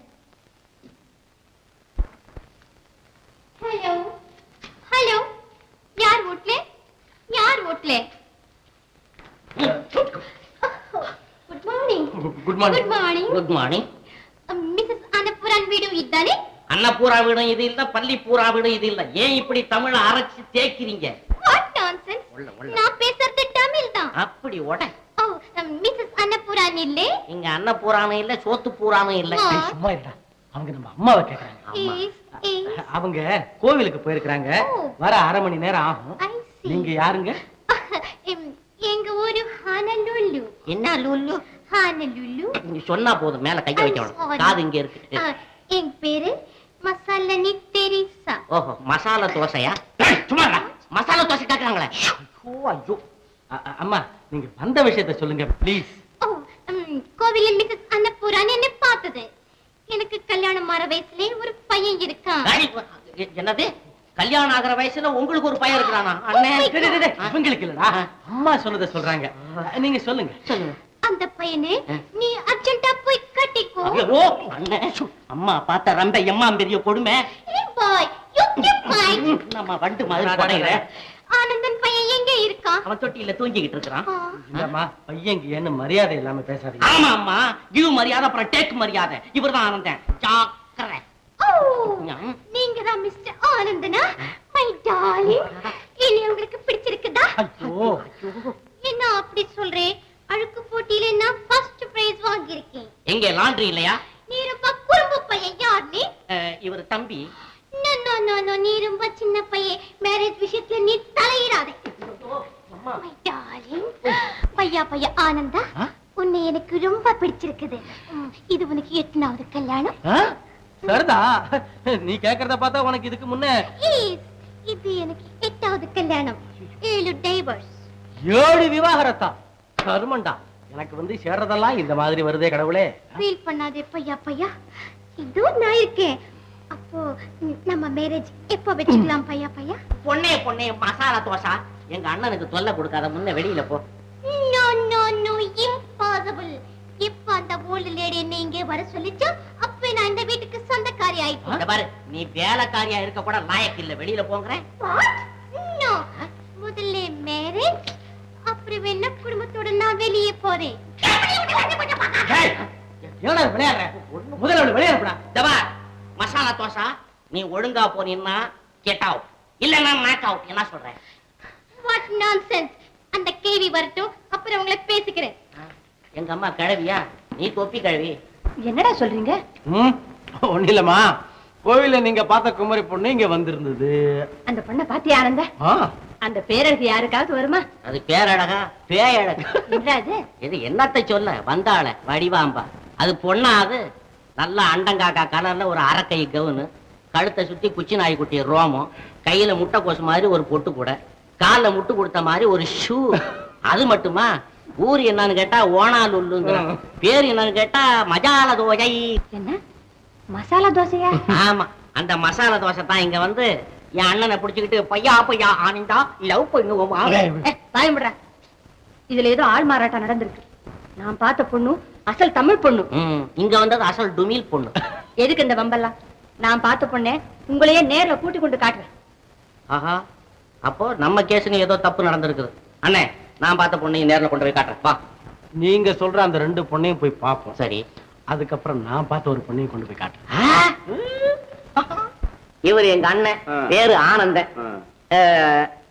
ஹலோ, யார் வீட்ல? Good morning. Good morning. Mrs Annapooran வீடு இதானே? அன்னபூரா வீடும் இது இல்ல, பள்ளிப்பூரா வீடும் இது இல்ல. ஏன் இப்படி தமிழ அரைச்சு தேய்க்கிறீங்க? What nonsense. நான் பேசுறது தமிழ் தான். அப்படி ஓட. ஓ, மிஸ்ஸஸ் அன்னபூரான் இல்ல? இங்க அன்னபூரானும் இல்ல, சோத்து பூரானும் இல்ல. சும்மா இருடா. அவங்க நம்ம அம்மாவை கேக்குறாங்க. அவங்க கோவிலுக்கு போயிருக்காங்க. வர 1/2 மணி நேரம் ஆகும். நீங்க யாருங்க? எங்க ஊரு ஹானலுலு. என்ன லுல்லு? ஹானலுலு. நீ சொன்னா போதும், மேல கைய வைக்கணும். sorry. காது இங்க இருக்கு. என் பேரு மசாலா நீ தெரீசா. ஓஹோ, மசாலா தோசையா? சும்மா இருடா. மசாலா தோசை கேக்குறாங்களே. ஐயோ ஐயோ. அம்மா நீங்க வந்த விஷயத்தை சொல்லுங்க ப்ளீஸ். ஓ, கோவிலில் மிஸ்ஸஸ் அன்னபூரான் என்னை பார்த்தது. எனக்கு கல்யாணம் ஆற வயசுல ஒரு பையன் இருக்கான். என்னது? கல்யாணம் ஆகிற வயசுல உங்களுக்கு ஒரு பையன் இருக்கிறானா? அண்ணே, இவங்களுக்கு இல்லடா, அம்மா சொன்னதை சொல்றாங்க. நீங்க சொல்லுங்க. சொல்லுங்க. அந்த பையனை நீ அர்ஜென்ட்டா போய் கட்டிக்கோ. ஐயோ அண்ணே, அம்மா பார்த்த ரொம்ப எம்மா பெரிய கொடுமை. பாய் யூ கெட் ஃபைன். நம்ம வண்டு மாதிரி படையிற. ஆனந்தன் பையன் எங்க இருக்கான்? அவன் தொட்டியில தூங்கிக்கிட்டு இருக்கான். இல்லம்மா, பையன் என்ன மரியாதை இல்லாம பேசாதீங்க. ஆமா அம்மா, கிவ் மரியாதை அப்புறம் டேக் மரியாதை. இவர்தான் ஆனந்தன். ஜாக்கிரதை. ஓ, நீங்க தான் மிஸ்டர் ஆனந்தனா? மை டார்லிங், இனி உங்களுக்கு பிடிச்சிருக்குதா? ஐயோ என்ன அப்படி சொல்றேன்? அழுக்கு போட்டியில நான் ஃபர்ஸ்ட் பிரைஸ் வாங்கி இருக்கேன். எங்க லாண்டரி இல்லையா? நீ ரொம்ப குறும்பு பையன். யார் நீ? இவர் தம்பி. நோ நோ நோ நோ, நீ ரொம்ப சின்ன பையன். மேரேஜ் விஷயத்துல நீ தலையிடாதே. மை டார்லிங், பையா ஆனந்தா, உன்னை எனக்கு ரொம்ப பிடிச்சிருக்குது. இது உனக்கு 8வது கல்யாணம். சரிதா, நீ கேக்குறத பார்த்தா உனக்கு இதுக்கு முன்ன இது எனக்கு 8வது கல்யாணம். 7 டைவர்ஸ். 7 விவாகரத்தா? கருமண்டா, எனக்கு வந்து சேர்றதெல்லாம் இந்த மாதிரி வருதே கடவுளே. ஃபீல் பண்ணாதே பையா. இதோ நான் இருக்கேன். அப்போ நம்ம மேரேஜ் எப்ப வெச்சுக்கலாம் பையா? பொண்ணே மசாலா தோசை. எங்க அண்ணனுக்கு தொல்லை கொடுக்காத, முன்ன வெளியில போ. No no no, impossible. இப்ப அந்த ஓல்ட் லேடி என்ன இங்கே வர சொல்லிச்சோ, அப்ப நான் இந்த வீட்டுக்கு சொந்தக்காரி ஆயிட்டேன். இந்த பாரு, நீ வேலைக்காரியா இருக்க கூட லாயக்கு இல்ல. வெளியில போங்கறேன். நோ, முதல்ல மேரேஜ், அப்புறம் என்ன குடும்பத்தோட நான் வெளியே போறேன். ஏடா விளையாடுற? முதல்ல விளையாடுடா. தபா, மசாலா தோசை நீ ஒழுங்கா போனீன்னா கெட் அவுட், இல்லன்னா நாக் அவுட். என்ன சொல்றேன்? What nonsense. அந்த கேவி வரட்டும், அப்புறம் உங்களை பேசிக்கிறேன். எங்க அம்மா கிழவியா? நீ தொப்பி கிழவி. என்னடா சொல்றீங்க? ஒண்ணு இல்லம்மா, கோவில நீங்க பார்த்த குமரி பொண்ணு இங்க வந்திருந்தது. அந்த பொண்ணை பாத்தியா ஆனந்த? அந்த பேரழகு யாருக்காவது வருமா? அது பேரழகா பேயழகு? என்னது இது? என்னத்தை சொல்ல வந்தாள வடிவாம்பா. அது பொண்ணாது? நல்ல அண்டங்காக்கா கலர்ல ஒரு அரைக்கை கவுனு, கழுத்தை சுத்தி குச்சி நாய்க்குட்டி ரோமம், கையில முட்டைக்கோசு மாதிரி ஒரு பொட்டு கூட, கால்ல முட்டு கொடுத்த மாதிரி ஒரு ஷூ. அது மட்டுமா? ஊர் என்னன்னு கேட்டா ஓனாலுல்லுங்கிற, பேர் என்னன்னு கேட்டா மசாலா தோசை. என்ன மசாலா தோசையா? ஆமா, அந்த மசாலா தோசை தான் இங்க வந்து என் அண்ணனை பிடிச்சுக்கிட்டு பையா ஆனந்தா லவ் பண்ணுவோமா. பயன்படுற. இதுல ஏதோ ஆள் மாறாட்டம் நடந்திருக்கு. நான் பார்த்த பொண்ணு அசல் தமிழ் பொண்ணு. இங்க வந்தது அசல் டுமில் பொண்ணு. எதுக்கு இந்த வம்பெல்லாம்? நான் பார்த்த பொண்ணே உங்களையே நேர்ல கூட்டி கொண்டு காட்டுறேன். ஆஹா, அப்போ நம்ம கேஸ்ல ஏதோ தப்பு நடந்திருக்குது. அண்ணே, நான் பார்த்த பொண்ணையும் நேர்ல கொண்டு போய் காட்டுறேன். வா. நீங்க சொல்ற அந்த 2 பொண்ணையும் போய் பாப்போம். சரி. அதுக்கப்புறம் நான் பார்த்த ஒரு பொண்ணையும் கொண்டு போய் காட்டுறேன். இவர் எங்க அண்ணன், பேரு ஆனந்தன்.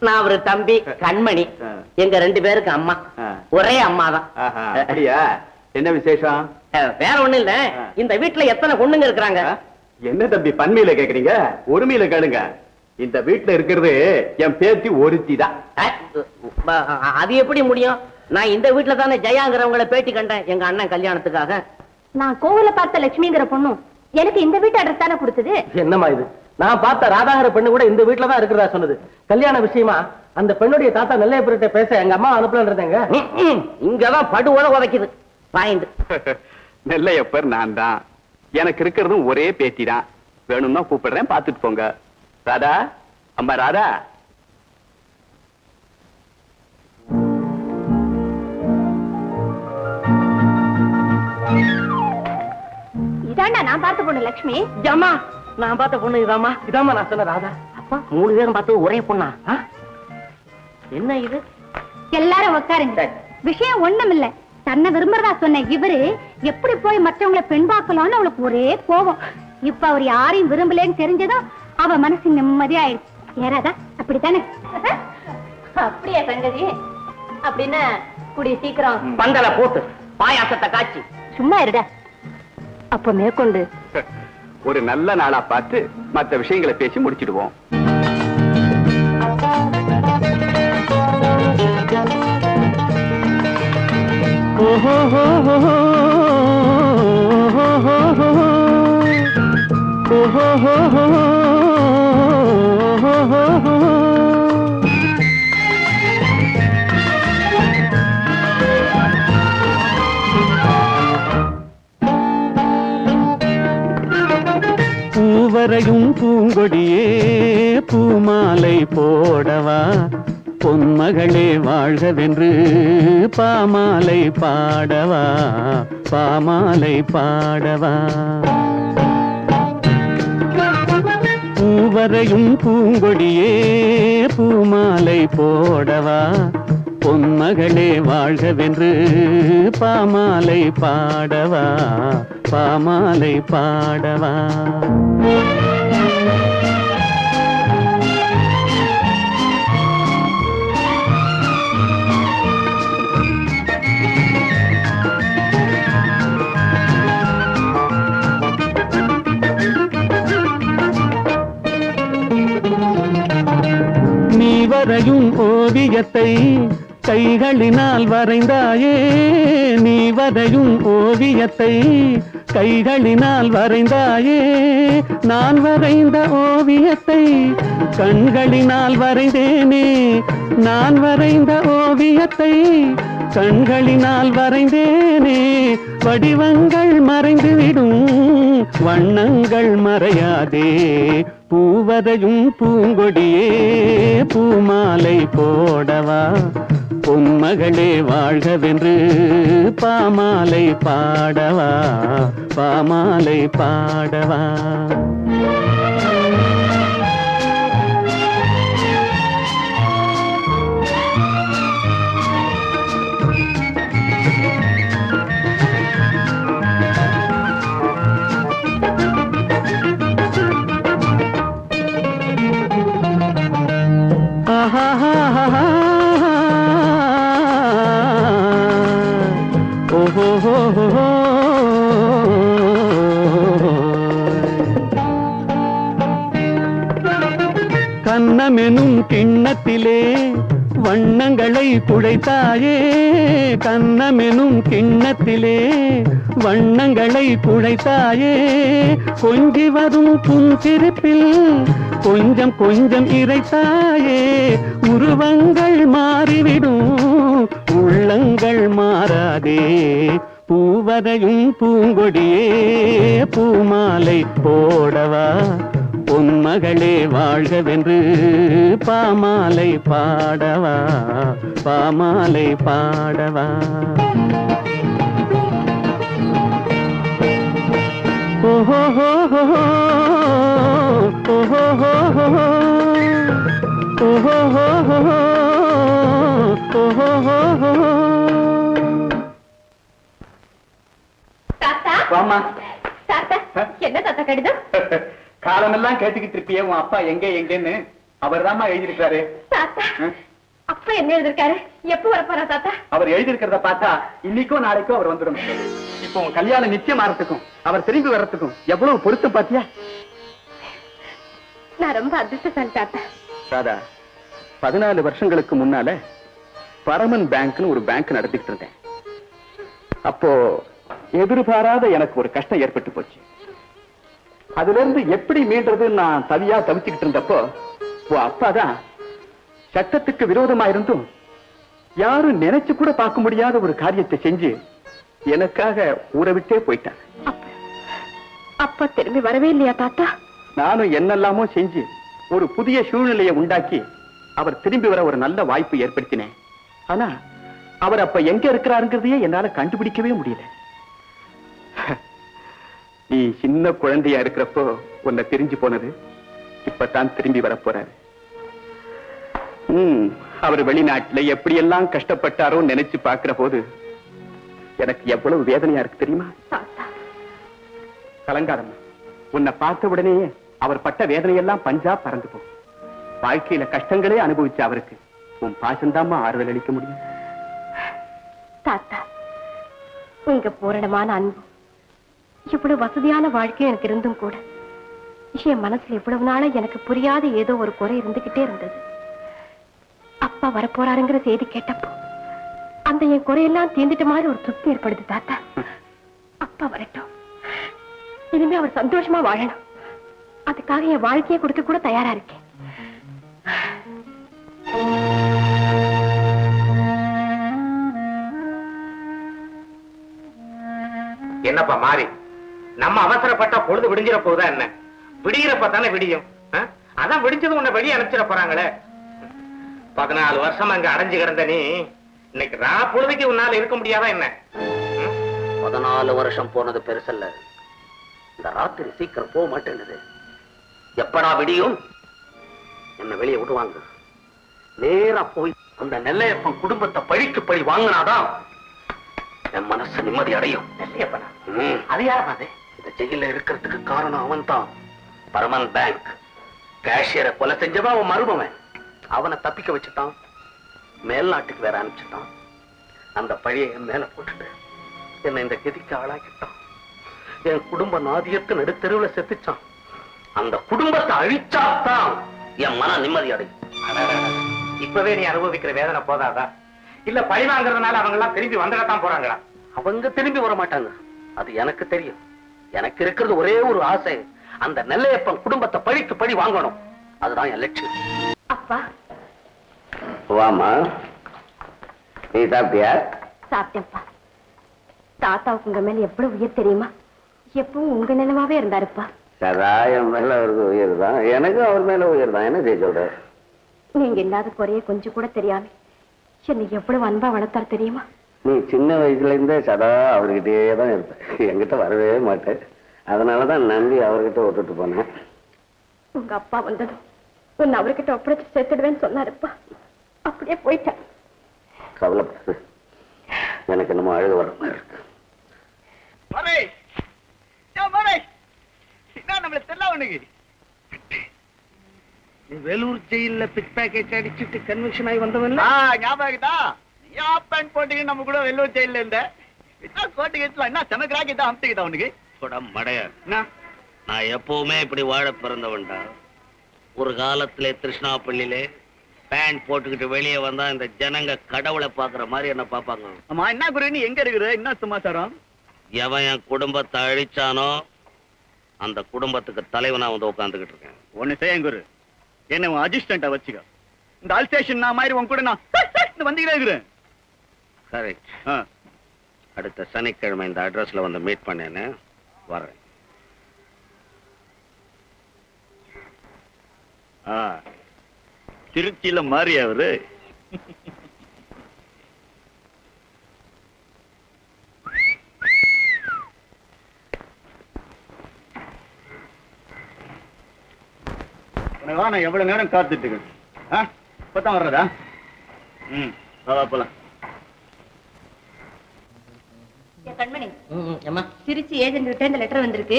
நான் அவரு தம்பி கண்மணி. எங்க 2 பேருக்கு அம்மா, ஒரே அம்மா தான். ஐயா, என்ன விசேஷம்? வேற ஒண்ணு இல்ல, இந்த வீட்டுல எத்தனை பொண்ணுங்க இருக்கிறாங்க? என்ன தம்பி பன்மையில கேக்குறீங்க? ஒருமையில கேளுங்க. இந்த வீட்டுல இருக்கிறது என் பேத்தி ஒருத்தி தான். அது எப்படி முடியும்? நான் இந்த வீட்டுல தானே ஜெயாங்கிறவங்களை பேட்டி கண்டேன் எங்க அண்ணன் கல்யாணத்துக்காக. நான் கோவில பார்த்த லட்சுமிங்கிற பொண்ணும் எனக்கு இந்த வீட்டு அட்ரஸ் தானே கொடுத்தது. என்னம்மா இது? நான் பார்த்த ராதாகர பெண்ணு கூட இந்த வீட்டுல தான் இருக்கிறதா சொன்னது. கல்யாண விஷயமா அந்த பெண்ணுடைய தாத்தா நெல்லையபுரத்தை பேச எங்க அம்மா அனுப்பலன்றதுங்க. இங்கதான் படுவத உதைக்குது. பாயிண்ட். நெல்லையப்பர் நான் தான். எனக்கு இருக்கிறதும் ஒரே பேத்தி தான். வேணும்னா கூப்பிடுறேன், பாத்துட்டு போங்க. ராதா, அம்மா ராதா. இதாண்டா நான் பார்த்த பொண்ணு லட்சுமி. அம்மா, நான் பார்த்த பொண்ணு இதாம்மா. இதாம்மா நான் சொன்ன ராதா. அப்பா 3 பேரும் பார்த்தது ஒரே பொண்ணா? என்ன இது? எல்லாரும் உட்காருங்க. விஷயம் ஒண்ணும் இல்ல. தன்னை விரும்புறதா சொன்ன இவரு எப்படி போய் மற்றவங்களை பெண் பார்க்கலாம்னு அவளுக்கு ஒரே கோபம். இப்ப அவர் யாரையும் விரும்பலன்னு தெரிஞ்சதும் அவ மனசு நிம்மதியாயிடுச்சு. ஏறாதா? அப்படித்தானே? அப்படியா சங்கதி? அப்படின்னா கூடிய சீக்கிரம் பந்தல போட்டு பாயாசத்தை காய்ச்சி. சும்மா இருடா. அப்ப மேற்கொண்டு ஒரு நல்ல நாளா பார்த்து மற்ற விஷயங்களை பேசி முடிச்சிடுவோம். பூவரையும் பூங்கொடியே பூமாலை போடவா பொன்மகளே வாழ்கவென்று பாமாலை பாடவா பாமாலை பாடவா பூவரையும் பூங்கொடியே பூமாலை போடவா பொன்மகளே வாழ்கவென்று பாமாலை பாடவா பாமாலை பாடவா நீ வரையும் ஓவியத்தை கைகளினால் வரைந்தாயே நீ வரையும் ஓவியத்தை கைகளினால் வரைந்தாயே நான் வரைந்த ஓவியத்தை கண்களினால் வரைந்தேனே நான் வரைந்த ஓவியத்தை கண்களினால் வரைந்தேனே வடிவங்கள் மறைந்துவிடும் வண்ணங்கள் மறையாதே பூவரையும் பூங்கொடியே பூமாலை போடவா பொன்மகளே வாழ்கவென்று பாமாலை பாடவா பாமாலை பாடவா கண்ணமெனும் கிண்ணத்திலே வண்ணங்களை குழைத்தாயே கண்ணமெனும் கிண்ணத்திலே வண்ணங்களை குழைத்தாயே கொஞ்சி வரும் புன்சிரிப்பில் கொஞ்சம் கொஞ்சம் இறைத்தாயே உருவங்கள் மாறிவிடும் உள்ளங்கள் மாறாதே பூவரையும் பூங்கொடியே பூமாலை போடவா பொன்மகளே வாழ்கவென்று பாமாலை பாடவா பாமாலை பாடவா ஓஹோ ஓஹோ வாமா என்ன தாத்தா கடிதம்? காலமெல்லாம் கேட்டுக்கிட்டு இருப்பியே உன் அப்பா எங்க எங்கன்னு அவர் தாமா எழுதியிருக்காரு. தாத்தா அப்பா என்ன எழுதிருக்காரு? எப்ப வரப்போறா தாத்தா? அவர் எழுதியிருக்கிறத பார்த்தா இன்னைக்கோ நாளைக்கோ அவர் வந்துடும். இப்போ உன் கல்யாணம் நிச்சயம் ஆறதுக்கும் அவர் திரும்பி வர்றதுக்கும் எவ்வளவு பொருத்தம் பாத்தியா? நான் ரொம்ப அதிர்ஷ்டசாலி தாத்தா. ராதா 14 வருஷங்களுக்கு முன்னால பரமன் பேங்க்னு ஒரு பேங்க் நடத்திக்கிட்டு இருந்தேன். அப்போ எதிர்பாராத எனக்கு ஒரு கஷ்டம் ஏற்பட்டு போச்சு. அதுல இருந்து எப்படி மீண்டது நான் தவிச்சுக்கிட்டு இருந்தப்போ அப்பாதான் சட்டத்துக்கு விரோதமா இருந்தும் யாரும் நினைச்சு கூட பார்க்க முடியாத ஒரு காரியத்தை செஞ்சு எனக்காக ஊரை விட்டே போயிட்டார். அப்பா திரும்பி வரவே இல்லையா தாத்தா? நானும் என்னெல்லாமோ செஞ்சு ஒரு புதிய சூழ்நிலையை உண்டாக்கி அவர் திரும்பி வர ஒரு நல்ல வாய்ப்பு ஏற்படுத்தினேன். ஆனா அவர் அப்ப எங்க இருக்கிறாருங்கிறதையே என்னால கண்டுபிடிக்கவே முடியல. நீ சின்ன குழந்தையா இருக்கிறப்போ உன்னை பிரிஞ்சு போனது இப்பதான் திரும்பி வரப்போறாரு. அவர் வெளிநாட்டுல எப்படியெல்லாம் கஷ்டப்பட்டாரோ நினைச்சு பார்க்கிற போது எனக்கு எவ்வளவு வேதனையா இருக்கு தெரியுமா? கலங்காதம்மா, உன்னை பார்த்த உடனேயே அவர் பட்ட வேதனையெல்லாம் பஞ்சா பறந்து போ. வாழ்க்கையில கஷ்டங்களே அனுபவிச்ச அவருக்கு உன் பாசந்தாமா ஆறுதல் அளிக்க முடியும். தாத்தா உங்க பூரணமான அன்பு இவ்வளவு வசதியான வாழ்க்கை எனக்கு இருந்தும் கூட என் மனசுல இவ்வளவு நாள எனக்கு புரியாத ஏதோ ஒரு குறை இருந்துகிட்டே இருந்தது. அப்பா வரப்போறாருங்கிற செய்தி கேட்டப்போ அந்த அந்த என் குறையெல்லாம் தீர்ந்துட்ட மாதிரி ஒரு திருப்தி ஏற்படுது தாத்தா. அப்பா வரட்டும், இனிமே அவர் சந்தோஷமா வாழணும். அதுக்காக என் வாழ்க்கையை கொடுக்க கூட தயாரா இருக்கேன். என்னப்பா மாறி, நம்ம அவசரப்பட்டா பொழுது விடிஞ்சிட போகுதா என்ன? விடிகிறப்ப தானே விடியும். அதான் விடிஞ்சது உன்னை வெளியே அனுப்பிச்சிட போறாங்களே. 14 வருஷம் அங்க அடைஞ்சு கிடந்த நீ இன்னைக்கு பொழுதுக்கு உன்னால இருக்க முடியாதா என்ன? 14 வருஷம் போனது பெருசல்ல, இந்த ராத்திரி சீக்கிரம் போக மாட்டேங்குது. எப்படா விடியும்? என்ன வெளியே விடுவாங்க. நேரா போய் அந்த நெல்லையப்பன் குடும்பத்தை பழிக்கு பழி வாங்கினாதான் என் மனசு நிம்மதி அடையும். நெல்லையப்பனா? அது யார்? அது இந்த ஜெயில இருக்கிறதுக்கு காரணம் அவன் தான். பரமன் பேங்க் கேஷியரை கொலை செஞ்சவன் அவன் மருமவன். அவனை தப்பிக்க வச்சுட்டான், மேல்நாட்டுக்கு வேற அனுப்பிச்சுட்டான். அந்த பழியை என் மேல போட்டுட்டு என்னை இந்த கதிக்கு ஆளாக்கிட்டான். என் குடும்ப நாதியத்து நடுத்தெருவுல செத்துச்சான். அந்த குடும்பத்தை அழிச்சாத்தான் என் மன நிம்மதி அடையும். இப்பவே நீ அனுபவிக்கிற வேதனை போதாதா? இல்ல பழி வாங்குறதுனால அவங்க எல்லாம் திரும்பி வந்துடத்தான் போறாங்களா? அவங்க திரும்பி வர மாட்டாங்க, அது எனக்கு தெரியும். எனக்கு இருக்கிறது ஒரே ஒரு ஆசை, அந்த நெல்லையப்பன் குடும்பத்தை பழிக்கு பழி வாங்கணும். அதுதான் என் லட்சியம். அப்பா வாமா, நீ சாப்பிட்டியா? சாப்பிட்டேன்ப்பா. தாத்தாவுக்கு உங்க மேல எவ்வளவு உயிர் தெரியுமா? எப்பவும் உங்க நினைவாவே இருந்தாருப்பா. சதா என் மேல அவருக்கு உயிர் தான், எனக்கும் அவர் மேல உயிர் தான். என்ன செய்ய சொல்ற? நீங்க இல்லாத குறைய கொஞ்சம் கூட தெரியாம என்னை எவ்வளவு அன்பா வளர்த்தாரு தெரியுமா? நீ சின்ன வயசுல இருந்தே சதா அவர்கிட்டயே தான் இருப்ப, என்கிட்ட வரவே மாட்டேன். அதனாலதான் நம்பி அவர்கிட்ட விட்டுட்டு போனேன். உங்க அப்பா வந்ததும் உன்னை அவர்கிட்ட ஒப்படைச்சு சேர்த்துடுவேன்னு சொன்னாருப்பா. அப்படியே போயிட்டேன். கவலைப்படாது, எனக்கு என்னமோ அழுக வர மாதிரி இருக்கு. வேலூர் ஜெயில பிக் பேக்கெட் அடிச்சுட்டு கன்வென்ஷன் ஆகி வந்தவன் ஞாபகம் போட்டீங்க. நம்ம கூட வெள்ளூர் ஜெயில இருந்த கோட்டு கேட்கலாம். என்ன செமக்ராக்கி தான் அமுத்திக்கிட்டா உனக்கு மடையா? நான் எப்பவுமே இப்படி வாழ பிறந்தவன்டா. ஒரு காலத்திலே திருஷ்ணாப்பள்ளியிலே பேண்ட் போட்டுக்கிட்டு வெளியே வந்தா இந்த ஜனங்க கடவுளை பாக்குற மாதிரி என்ன பாப்பாங்க. ஆமா, என்ன குரு நீ எங்க இருக்கிற? என்ன சமாச்சாரம்? எவன் என் குடும்பத்தை அழிச்சானோ அந்த குடும்பத்துக்கு தலைவனா வந்து உட்காந்துக்கிட்டு இருக்கேன். ஒண்ணு செய்ய குரு, என்ன அசிஸ்டண்டா வச்சுக்க. இந்த ஆல் ஸ்டேஷன் நான் மாதிரி உன் கூட நான் வந்துக்கிட்டே இருக்கிறேன். கரெக்ட். அடுத்த சனிக்கிழமை இந்த அட்ரஸ்ல வந்து மீட் பண்ணேன்னு வரேன். திருச்சியில மாறி அவரு நான் எவ்வளவு நேரம் காத்துட்டு இருக்கேன். இப்பதான் வர்றதா? போலாம். கண்மணி, திருச்சி ஏஜென்ட் கிட்ட இந்த லெட்டர் வந்திருக்கு.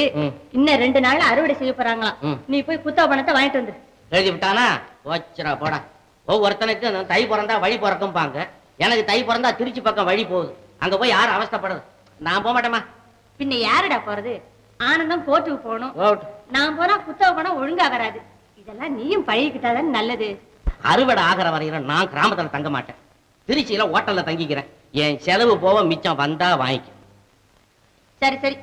இன்னும் 2 நாள்ல அறுவடை செய்ய போறாங்களாம். நீ போய் குத்தா பணத்தை வாங்கிட்டு வந்துரு. எழுதி விட்டானா? போச்சுரா போடா. ஒவ்வொருத்தனுக்கும் தை பிறந்தா வழி பிறக்கும்பாங்க. எனக்கு தை பிறந்தா திருச்சி பக்கம் வழி போகுது. அங்க போய் யாரும் அவஸ்தைப்படுது? நான் போக மாட்டேமா. பின்ன யாருடா போறது? ஆனந்தம் கோர்ட்டுக்கு போகணும். நான் போனா குத்தா பணம் ஒழுங்கா வராது. இதெல்லாம் நீயும் பழகிக்கிட்டாதான் நல்லது. அறுவடை ஆகிற வரையிலும் நான் கிராமத்துல தங்க மாட்டேன். திருச்சியில ஹோட்டல்ல தங்கிக்கிறேன். என் செலவு போக மிச்சம் வந்தா வாங்கிக்க. சரி சரி,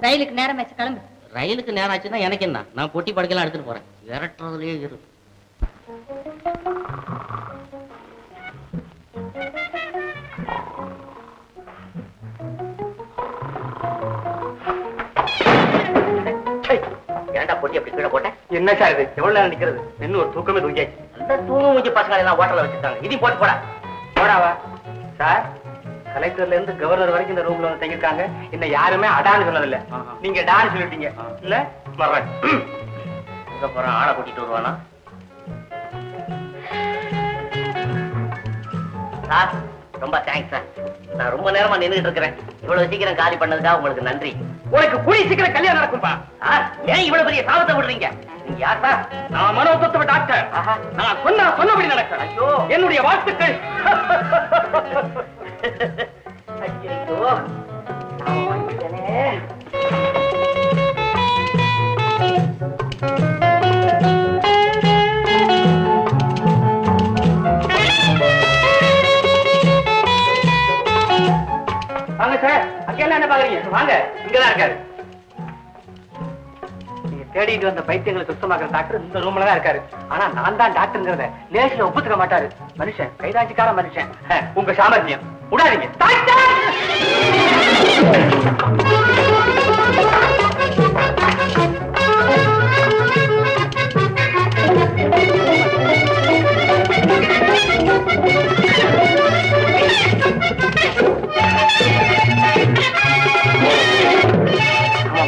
ரயிலுக்கு நேரம் ஆச்சு, கிளம்பு. ரயிலுக்கு நேரம் ஆச்சுன்னா எனக்கு என்ன? நான் பொட்டி படுக்கலாம் எடுத்துட்டு போறேன். விரட்டுறதுலயே இரு. ஏன்டா பொட்டி அப்படி கீழே போட்டேன்? என்ன சார் இது? எவ்வளவு நேரம் நிக்கிறது? இன்னும் ஒரு தூக்கமே தூங்கியாச்சு. அந்த தூங்க முடிஞ்ச பசங்களை எல்லாம் ஹோட்டல்ல வச்சிருக்காங்க. இதையும் போட்டு போடா. போடாவா சார்? கலெக்டர்ல இருந்து கவர்னர் வரைக்கும் இந்த ரூம்ல வந்து தங்கிருக்காங்க. இன்னும் யாருமே அடான்னு சொன்னதில்ல. நீங்க டான்னு சொல்லிட்டீங்க இல்ல? வர்றேன். போறான், ஆளை கூட்டிட்டு வருவானா? சார் ரொம்ப தேங்க்ஸ் சார். நான் ரொம்ப நேரமா நின்றுட்டு இருக்கிறேன். இவ்வளவு சீக்கிரம் காலி பண்ணதுக்காக உங்களுக்கு நன்றி. உனக்கு கூடி சீக்கிரம் கல்யாணம் நடக்கும்பா. ஏன் இவ்வளவு பெரிய சாபத்தை விடுறீங்க? நீங்க யார் சார்? நான் மனோதத்துவ டாக்டர். நான் சொன்னபடி நடக்க. ஐயோ, என்னுடைய வாழ்த்துக்கள். ஐயோ, நான் வந்துட்டேனே. இங்க என்ன பாக்குறீங்க? வாங்க, இங்கதான் இருக்காரு. நீங்க தேடிட்டு வந்த பைத்தியங்களை சுத்தமாக்குற டாக்டர் இந்த ரூம்ல தான் இருக்காரு. ஆனா நான் தான் டாக்டர்ங்கிறத லேசில ஒப்புத்துக்க மாட்டாரு. மனுஷன் கைதாச்சிக்கார மனுஷன். உங்க சாமர்த்தியம் விடாதீங்க.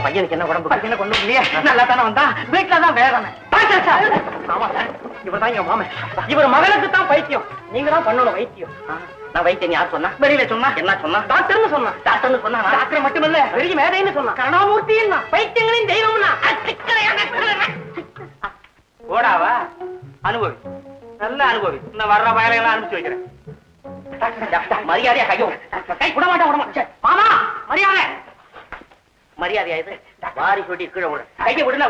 பையனுக்கு என்ன உடம்பு? பையனை கொண்டு இல்லையா? நல்லா தானே வந்தா, வீட்டுல தான் வேதனை. ஆமா சார், இவர் தான் எங்க மாமன். இவர் மகனுக்கு தான் பைத்தியம். நீங்க தான் பண்ணணும் வைத்தியம். நான் வைத்தியம் யார் சொன்னா? வெளியில சொன்னா. என்ன சொன்னா? டாக்டர்னு சொன்னா. டாக்டர்னு சொன்னா? டாக்டர் மட்டுமல்ல, பெரிய மேதைன்னு சொன்னா. கருணாமூர்த்தின்னா, பைத்தியங்களின் தெய்வம்னா. ஓடாவா? அனுபவி, நல்ல அனுபவி. இந்த வர்ற வயலையெல்லாம் அனுப்பிச்சு வைக்கிறேன். மரியாதையா கையோ கை விட மாட்டேன். மாமா மரியாதை. மரியாதையா இது? வாரி சொல்லி கீழே விட கையை விடுனா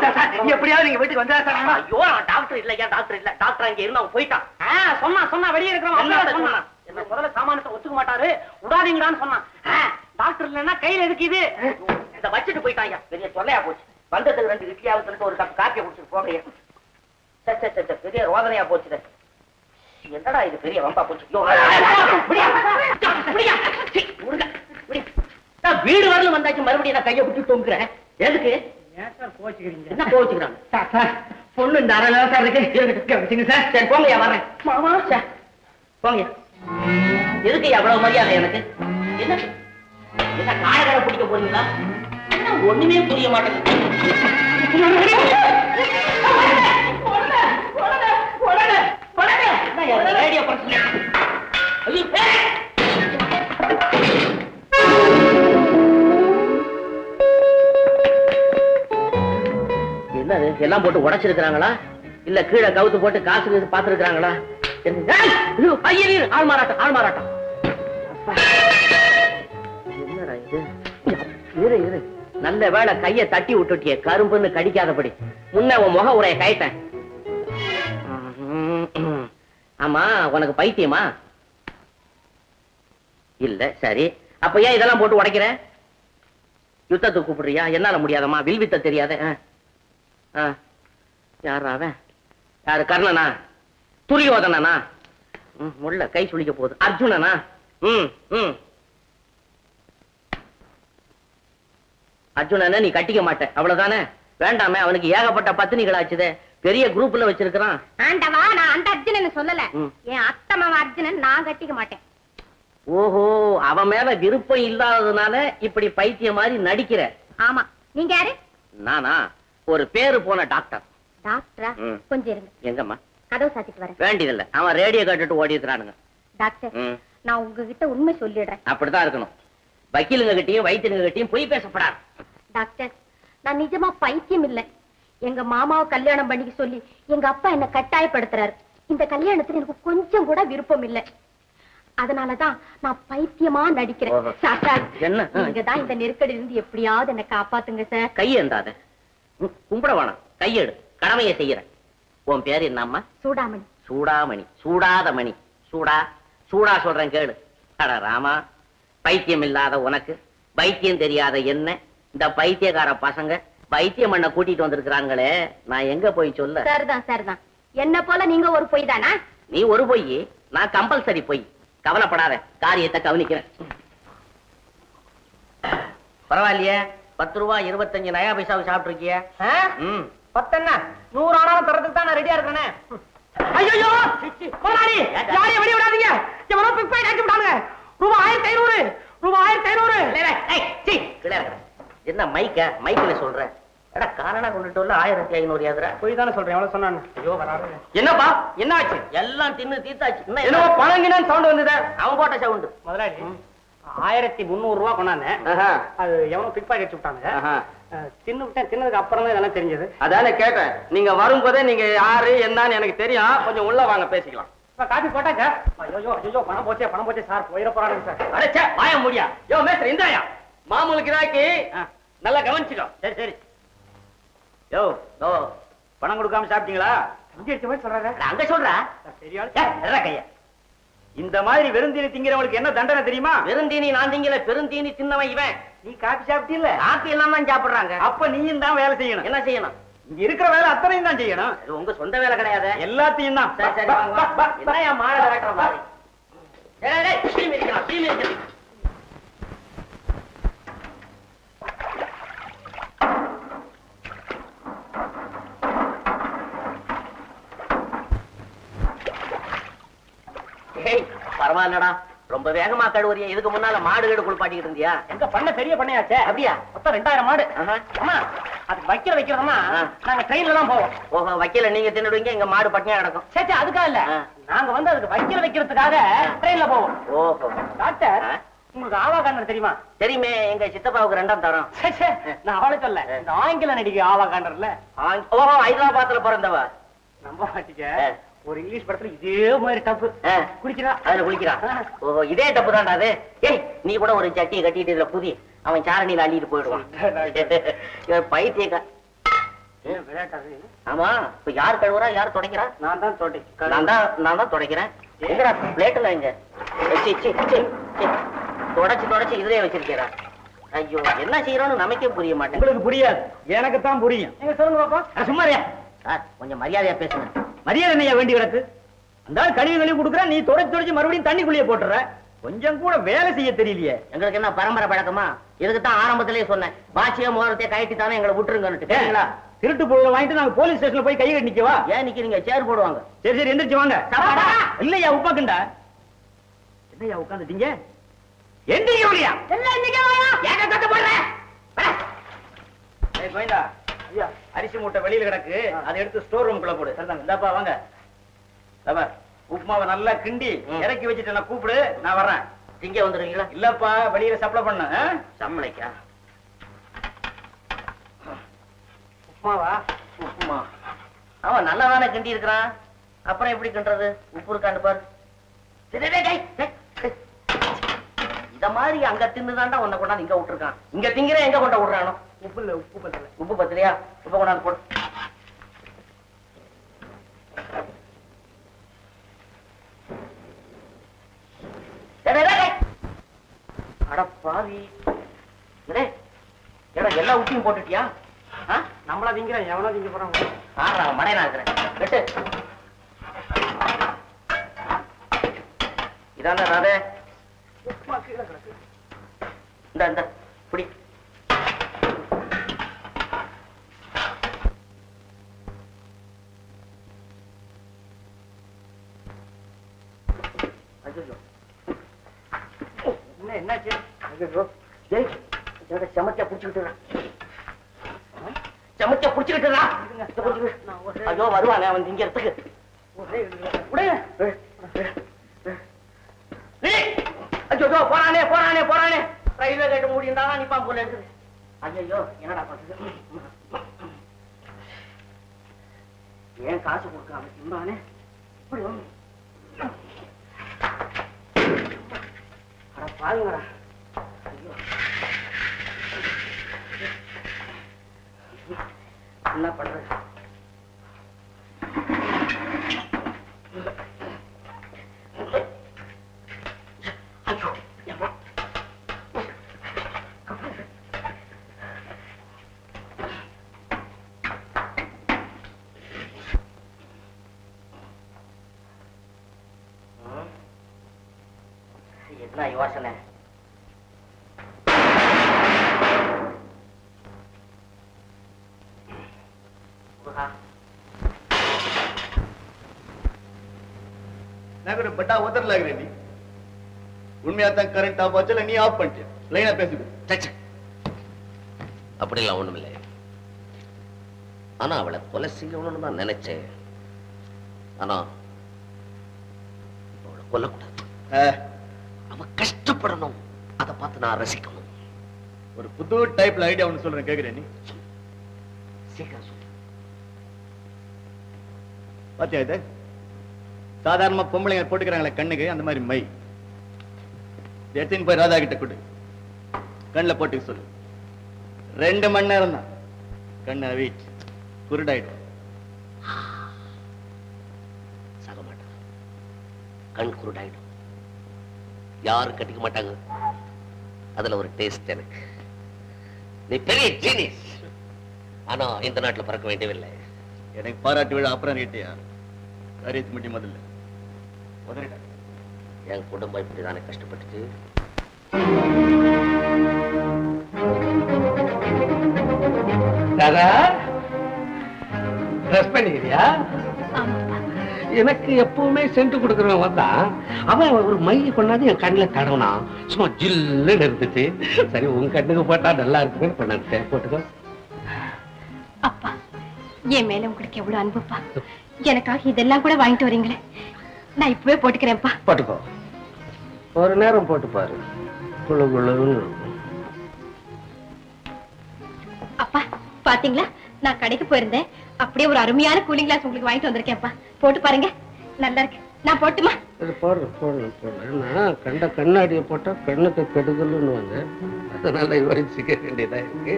எப்படியாவது நீங்க வீட்டுக்கு வந்தா சார். ஐயோ டாக்டர் இல்ல, ஏன் டாக்டர் இல்ல? டாக்டர் அங்க இருந்து அவன் போயிட்டான். சொன்னா வெளியே இருக்கிறவன் என்ன முதல்ல சாமானத்தை ஒத்துக்க மாட்டாரு, விடாதீங்கடான்னு சொன்னான். டாக்டர் இல்லன்னா கையில இருக்கு இது. இத வச்சுட்டு போயிட்டாங்க. பெரிய தொல்லையா போச்சு. வந்ததுக்கு 2 இட்லியாவது சொல்லிட்டு ஒரு கப் காப்பியை குடிச்சிட்டு போகைய பெரிய ரோதனையா போச்சு. என்னடா இது பெரிய வம்பா போச்சு. வீடு வரலும் வந்தாச்சு, மறுபடியும் நான் கையை விட்டு தூங்குறேன். எதுக்கு? என்ன கோச்சுக்கிறாங்க? பொண்ணு இந்த அரை நேரம் சார் இருக்கு சார். சரி போங்கய்யா, வரேன். மாமா சார் போங்க. எதுக்கு அவ்வளவு மரியாதை எனக்கு? என்ன என்ன காடகரை பிடிக்க போறீங்களா? ஒண்ணுமே புரிய மாட்டேங்குது. ரேடியோ பிரச்சனை. என்னது எல்லாம் போட்டு உடைச்சிருக்கிறாங்களா? இல்ல கீழே கவுத்து போட்டு காசு பாத்துருக்காங்களா? ஆள் மாறாட்டம், ஆள் மாறாட்டம். என்னடா இது? இரு இரு, நல்ல வேளை கைய தட்டி விட்டுட்டிய, கரும்புன்னு கடிக்காதபடி. முன்ன உன் முக உரைய கைட்டேன். ஆமா, உனக்கு பைத்தியமா? இல்ல, சரி. அப்ப ஏன் இதெல்லாம் போட்டு உடைக்கிற? யுத்தத்துக்கு கூப்பிடுறியா? என்னால முடியாதம்மா, வில்வித்த தெரியாத. யார் அவன்? யாரு? கர்ணனா? துரியோதனனா? முள்ள கை சுளிக்க போகுது. அர்ஜுனனா? அர்ஜுனனை நீ கட்டிக்க மாட்ட, அவ்வளவுதானே? வேண்டாமே, அவனுக்கு ஏகப்பட்ட பத்தினிகளாச்சுதே. பெரிய குரூப்ல வச்சிருக்கிறான். ஆண்டவா, நான் அந்த அர்ஜுனன் சொல்லல. என் அத்தை மாமா அர்ஜுனன் நான் கட்டிக்க மாட்டேன். ஓஹோ, அவன் மேல விருப்பம் இல்லாததுனால இப்படி பைத்தியம் மாதிரி நடிக்கிற. ஆமா, நீங்க யாரு? நானா? ஒரு பேரு போன டாக்டர். டாக்டரா? கொஞ்சம் இருங்க. எங்கம்மா? கதவு சாத்திட்டு வரேன். வேண்டியதில்லை, அவன் ரேடியோ கேட்டுட்டு ஓடி இருக்கிறானுங்க. டாக்டர், நான் உங்ககிட்ட உண்மை சொல்லிடுறேன். அப்படித்தான் இருக்கணும். வக்கீலுங்க கிட்டையும் வைத்தியங்க கிட்டையும் பொய் பேசப்படாது. டாக்டர், நான் நிஜமா பைத்தியம் இல்லை. எங்க மாமாவை கல்யாணம் பண்ணிக்க சொல்லி எங்க அப்பா என்ன கட்டாயப்படுத்துறாரு. இந்த கல்யாணத்துல எனக்கு கொஞ்சம் கூட விருப்பம் இல்லை. அதனாலதான் நான் பைத்தியமா நடிக்கிறேன். சார், நீங்கதான் இந்த நெருக்கடி இருந்து எப்படியாவது என்ன காப்பாத்துங்க சார். கையேந்தாத, கும்பிட வேணாம், கையெடு, கடமையை செய்யறேன். உன் பேரு என்னம்மா? சூடாமணி. சூடாமணி, சூடாத மணி. சூடா சூடா சொல்றேன் கேளு. அட ராமா, பைத்தியம் இல்லாத உனக்கு, பைத்தியம் தெரியாத என்ன, இந்த பைத்தியக்கார பசங்க பைத்தியம் பண்ண கூட்டிட்டு வந்திருக்கிறாங்களே, நான் எங்க போய் சொல்ல? சரிதான் சரிதான், என்ன போல நீங்க ஒரு பொய் தானா? நீ ஒரு பொய், நான் கம்பல்சரி பொய். கவலைப்படாத, காரியத்தை கவனிக்கிறேன். பரவாயில்லையே, 10 ரூபாய் 25 நயா பைசாவுக்கு சாப்பிட்டுருக்கிய. 10 என்ன 100 ஆனாலும் தரத்துக்கு தான் நான் ரெடியா இருக்கிறேன். ஐயோ முதலாளி, யாரையும் வெளிய விடாதீங்க. எவனோ பிக் பாக்கெட் அடிச்சு விட்டானுங்க. ரூபாய் 1500, ரூபாய் 1500. என்ன மைக்ல சொல்ற? எடா காரணா கொண்டுட்டு 1500 ஏதுரா? போய் தானே சொல்றேன். எவ்வளவு சொன்னானு? ஐயோ வராது. என்னப்பா என்ன ஆச்சு? எல்லாம் தின்னு தீத்தாச்சு. என்னவோ பணங்கினான்னு சவுண்ட் வந்தது. அவன் போட்ட சவுண்ட். முதலாளி 1300 ரூபாய் கொண்டானே, அது எவனோ பிக் பாக்கெட் அடிச்சு விட்டானுங்க. தின்னதுக்கு அப்புறம் தான் இதெல்லாம் தெரிஞ்சது. அதானே கேட்டேன். நீங்க வரும்போதே நீங்க யாரு என்னன்னு எனக்கு தெரியும். கொஞ்சம் உள்ள வாங்க, பேசிக்கலாம். இப்ப காப்பி போட்டாச்சா? ஐயோ பணம் போச்சே சார், போயிட போறாங்க சார். அடச்சே வாய முடியா. யோ மேஸ்டர் இந்தாயா, மாமூலு கிராக்கி நல்லா கவனிச்சுக்கோ. சரி சரி. யோ பணம் கொடுக்காம சாப்பிட்டீங்களா? இங்க எடுத்து போய் சொல்றாரு. அங்க சொல்றா. சரியா கைய இந்த மாதிரி வெறுந்தீனி திங்கிறவங்களுக்கு என்ன தண்டனை தெரியுமா? வெறுந்தீனி நான் திங்கல, பெருந்தீனி தின்னவன் இவன். நீ காபி சாப்பிட்டீல்ல? காப்பி எல்லாம் தான் சாப்பிடுறாங்க. அப்ப நீயும் தான் வேலை செய்யணும். என்ன செய்யணும்? இங்க இருக்கிற வேலை அத்தனையும் தான் செய்யணும். இது உங்க சொந்த வேலை கிடையாது. எல்லாத்தையும் தான். சரி சரி வாங்க வா. என்னையா மாட கரெக்டா பாரு. டேய் டேய் டீ மிதிக்கலாம், டீ மிதிக்கலாம். ஏய் பரவாயில்லடா, ரொம்ப வேகமா கழுவுறிய. இதுக்கு முன்னால மாடு கீடு குளிப்பாட்டிக்கிட்டு இருந்தியா? எங்க பண்ண பெரிய பண்ணையாச்சே. அப்படியா? மொத்தம் 2000 மாடு. அம்மா அதுக்கு வைக்கிறதுனா நாங்க ட்ரெயின்ல தான் போவோம். ஓஹோ, வைக்கல நீங்க தின்னுடுவீங்க, எங்க மாடு பட்டினியா கிடக்கும். சேச்சா அதுக்காக இல்ல, நாங்க வந்து அதுக்கு வைக்கிறதுக்காக ட்ரெயின்ல போவோம். ஓஹோ. டாக்டர், உங்களுக்கு ஆவா காண்டர் தெரியுமா? தெரியுமே, எங்க சித்தப்பாவுக்கு 2ஆம் தரம். நான் அவளை சொல்ல, இந்த ஆங்கில நடிகை ஆவா காண்டர்ல. ஓஹோ, ஹைதராபாத்ல பிறந்தவ. நம்ப மாட்டீங்க, ஒரு இங்கிலீஷ் படத்துல இதே மாதிரி டப்பு குடிக்கிறா. அதுல குளிக்கிறா. ஓஹோ, இதே டப்பு தான்டா அது. ஏய், நீ கூட ஒரு சட்டியை கட்டிட்டு இதுல புதி, அவன் சாரணியில அள்ளிட்டு போயிடுவான். பைத்தியக்கா. ஆமா, இப்ப யார் கழுவுறா, யார் துடைக்கிறா? நான் தான் தோட்டி. நான் தான் துடைக்கிறேன். எங்கடா பிளேட்ல இங்க தொடச்சு இதுலயே வச்சிருக்கா. ஐயோ, என்ன செய்யறோம்னு நமக்கே புரிய மாட்டேன். உங்களுக்கு புரியாது, எனக்கு தான் புரியும். நீங்க சொல்லுங்க பாப்பா. சும்மாரியா சார், கொஞ்சம் மரியாதையா பேசுங்க. மரியாதை என்னையா வேண்டி கிடக்கு? அந்த கழுவி கொடுக்குற, நீ தொடச்சு மறுபடியும் தண்ணிக்குள்ளேயே போட்டுற. கொஞ்சம் கூட வேலை செய்ய தெரியலையே. எங்களுக்கு என்ன பரம்பரை பழக்கமா? இதுக்கு தான் ஆரம்பத்திலேயே சொன்னேன், பாச்சிய மோரத்தை கழட்டி தானே எங்களை விட்டுருங்கன்னு. கேட்டீங்களா? திருட்டு பொருளை வாங்கிட்டு நாங்க போலீஸ் ஸ்டேஷன்ல போய் கையை நிக்கவா? ஏன் நிக்கிறீங்க? சேர் போடுவாங்க. சரி சரி, எந்திரிச்சு வாங்க. இல்லையா உப்பாக்குண்டா? என்னையா உட்காந்துட்டீங்க? எந்திரிக்க முடியா? ஏங்க கட்ட போடுறேன். கோவிந்தா, ஐயா அரிசி மூட்டை வெளியில கிடக்கு, அதை எடுத்து ஸ்டோர் ரூம்குள்ள போடு. இந்தாப்பா வாங்க. உப்புமாவை நல்லா கிண்டி இறக்கி வச்சுட்டு நான் கூப்பிடு, நான் வர்றேன். இங்க வந்துருவீங்களா? இல்லப்பா, வெளியில சப்ளை பண்ண. சம்மளைக்கா? உப்புமாவா? உப்புமா அவன் நல்லாதானே கிண்டி இருக்கிறான், அப்புறம் எப்படி கிண்டுறது? உப்பு இருக்கான்னு பாரு. இத மாதிரி அங்க தின்னுதான்டா உன்னை கொண்டாந்து இங்க விட்டுருக்கான். இங்க திங்கிற எங்க கொண்ட விடுறானோ? உப்பு இல்ல, உப்பு பத்தல. உப்பு பத்தலையா? உப்பு கொண்டாந்து போடு. அட பாவி, எல்லா உப்பையும் போட்டுட்டியா? நம்மளா திங்கிறேன், எவனா திங்க போறான். மடையனா இருக்கிறேன். வெட்டு. இதான ராதே, இந்த புடி. என்னாச்சு? செமத்தியா புடிச்சுக்கிட்டு ஐயோ, வருவானே அவன் திங்கிறதுக்கு. ஐயோ, போறானே. ரயில்வே கேட்டு மூடிண்டா நிப்பான் போல இருக்குது. ஐயோ, என்னடா பண்றது? ஏன் காசு கொடுக்காம திம்பானே? அட பாருங்கடா. ஐயோ, என்ன பண்றது? என்ன யோசனை? பட்டா உதறல நீ உண்மையா தான் கரண்ட் ஆஃப் ஆச்சு, நீ ஆஃப் பண்ணிட்டியா? லைனா பேசிடு. அப்படிலாம் ஒண்ணுமில்லை. ஆனா அவளை கொலை செய்யணும்னு தான் நினைச்சேன். ஆனா அவளை கொல்லக்கூடாது. அவ கஷ்டப்படணும், அதை பார்த்து நான் ரசிக்கணும். ஒரு புது டைப்ல ஐடியா ஒண்ணு சொல்றேன், கேக்குறேன் நீ? சீக்கிரம் சொல்லு. பாத்தியா இது? சாதாரணமா பொம்பளைங்க போட்டுக்கிறாங்களே கண்ணுக்கு, அந்த மாதிரி மை எடுத்துன்னு போய் ராதா கிட்ட கொடு, கண்ணுல போட்டுக்க சொல்லு. 2 மணி நேரம் தான், கண்ணை வீட் குருடாயிடும். சாக மாட்டான், கண் குருடாயிடும். யாரும் கட்டிக்க மாட்டாங்க. அதுல ஒரு டேஸ்ட் எனக்கு. நீ பெரிய ஜீனியஸ். ஆனா இந்த நாட்டுல பறக்க வேண்டியதில்லை. எனக்கு பாராட்டு விழா அப்புறம் நீட்டியா காரியத்து முட்டி முதல்ல என் குடும்பம் இப்படிதானே கஷ்டப்பட்டுச்சு. தாதா ட்ரெஸ் பண்ணிக்கிறியா? எனக்கு எப்பவுமே சென்ட் கொடுக்கறவன் வந்தான். அவன் ஒரு மைய கொண்டாந்து என் கண்ணுல தடவனா சும்மா ஜில்லுன்னு இருந்துச்சு. சரி உன் கண்ணுக்கு போட்டா நல்லா இருக்குன்னு பண்ணேன். போட்டுக்கோ. அப்பா என் மேல உங்களுக்கு எவ்வளவு அன்புப்பா. எனக்காக இதெல்லாம் கூட வாங்கிட்டு வரீங்களே, நான் இப்பவே போட்டுக்கிறேன்ப்பா. போட்டுக்கோ. ஒரு நேரம் போட்டு பாரு. குழு குழுன்னு அப்பா பாத்தீங்களா, நான் கடைக்கு போயிருந்தேன், அப்படியே ஒரு அருமையான கூலிங் கிளாஸ் உங்களுக்கு வாங்கிட்டு வந்திருக்கேன்ப்பா. போட்டு பாருங்க, நல்லா இருக்கு. நான் போட்டுமா? நான் கண்ட கண்ணாடியை போட்டா கண்ணுக்கு கெடுதல்னு வந்து அதனால விவரிச்சுக்க வேண்டியதா இருக்கு.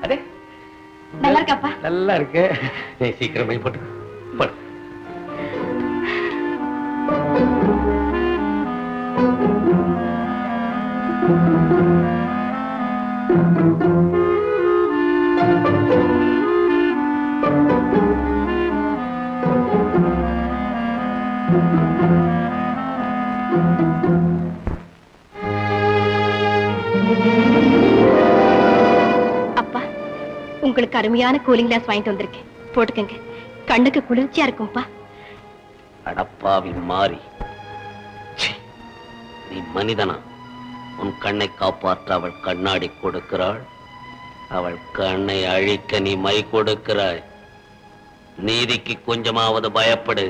அதே நல்லா இருக்காப்பா? நல்லா இருக்கு. நீ சீக்கிரமே போட்டு போடு. அப்பா உங்களுக்கு அருமையான கூலிங் கிளாஸ் வாங்கிட்டு வந்திருக்கேன், போட்டுக்கங்க. கண்ணுக்கு குளிர்ச்சியா இருக்கும்பா. அடப்பாவி மாறி, நீ மனிதனா? உன் கண்ணை காப்பாற்ற அவள் கண்ணாடி கொடுக்கிறாள், அவள் கண்ணை அழிக்க நீ மை கொடுக்கிறாய். நீதிக்கு கொஞ்சமாவது பயப்படு.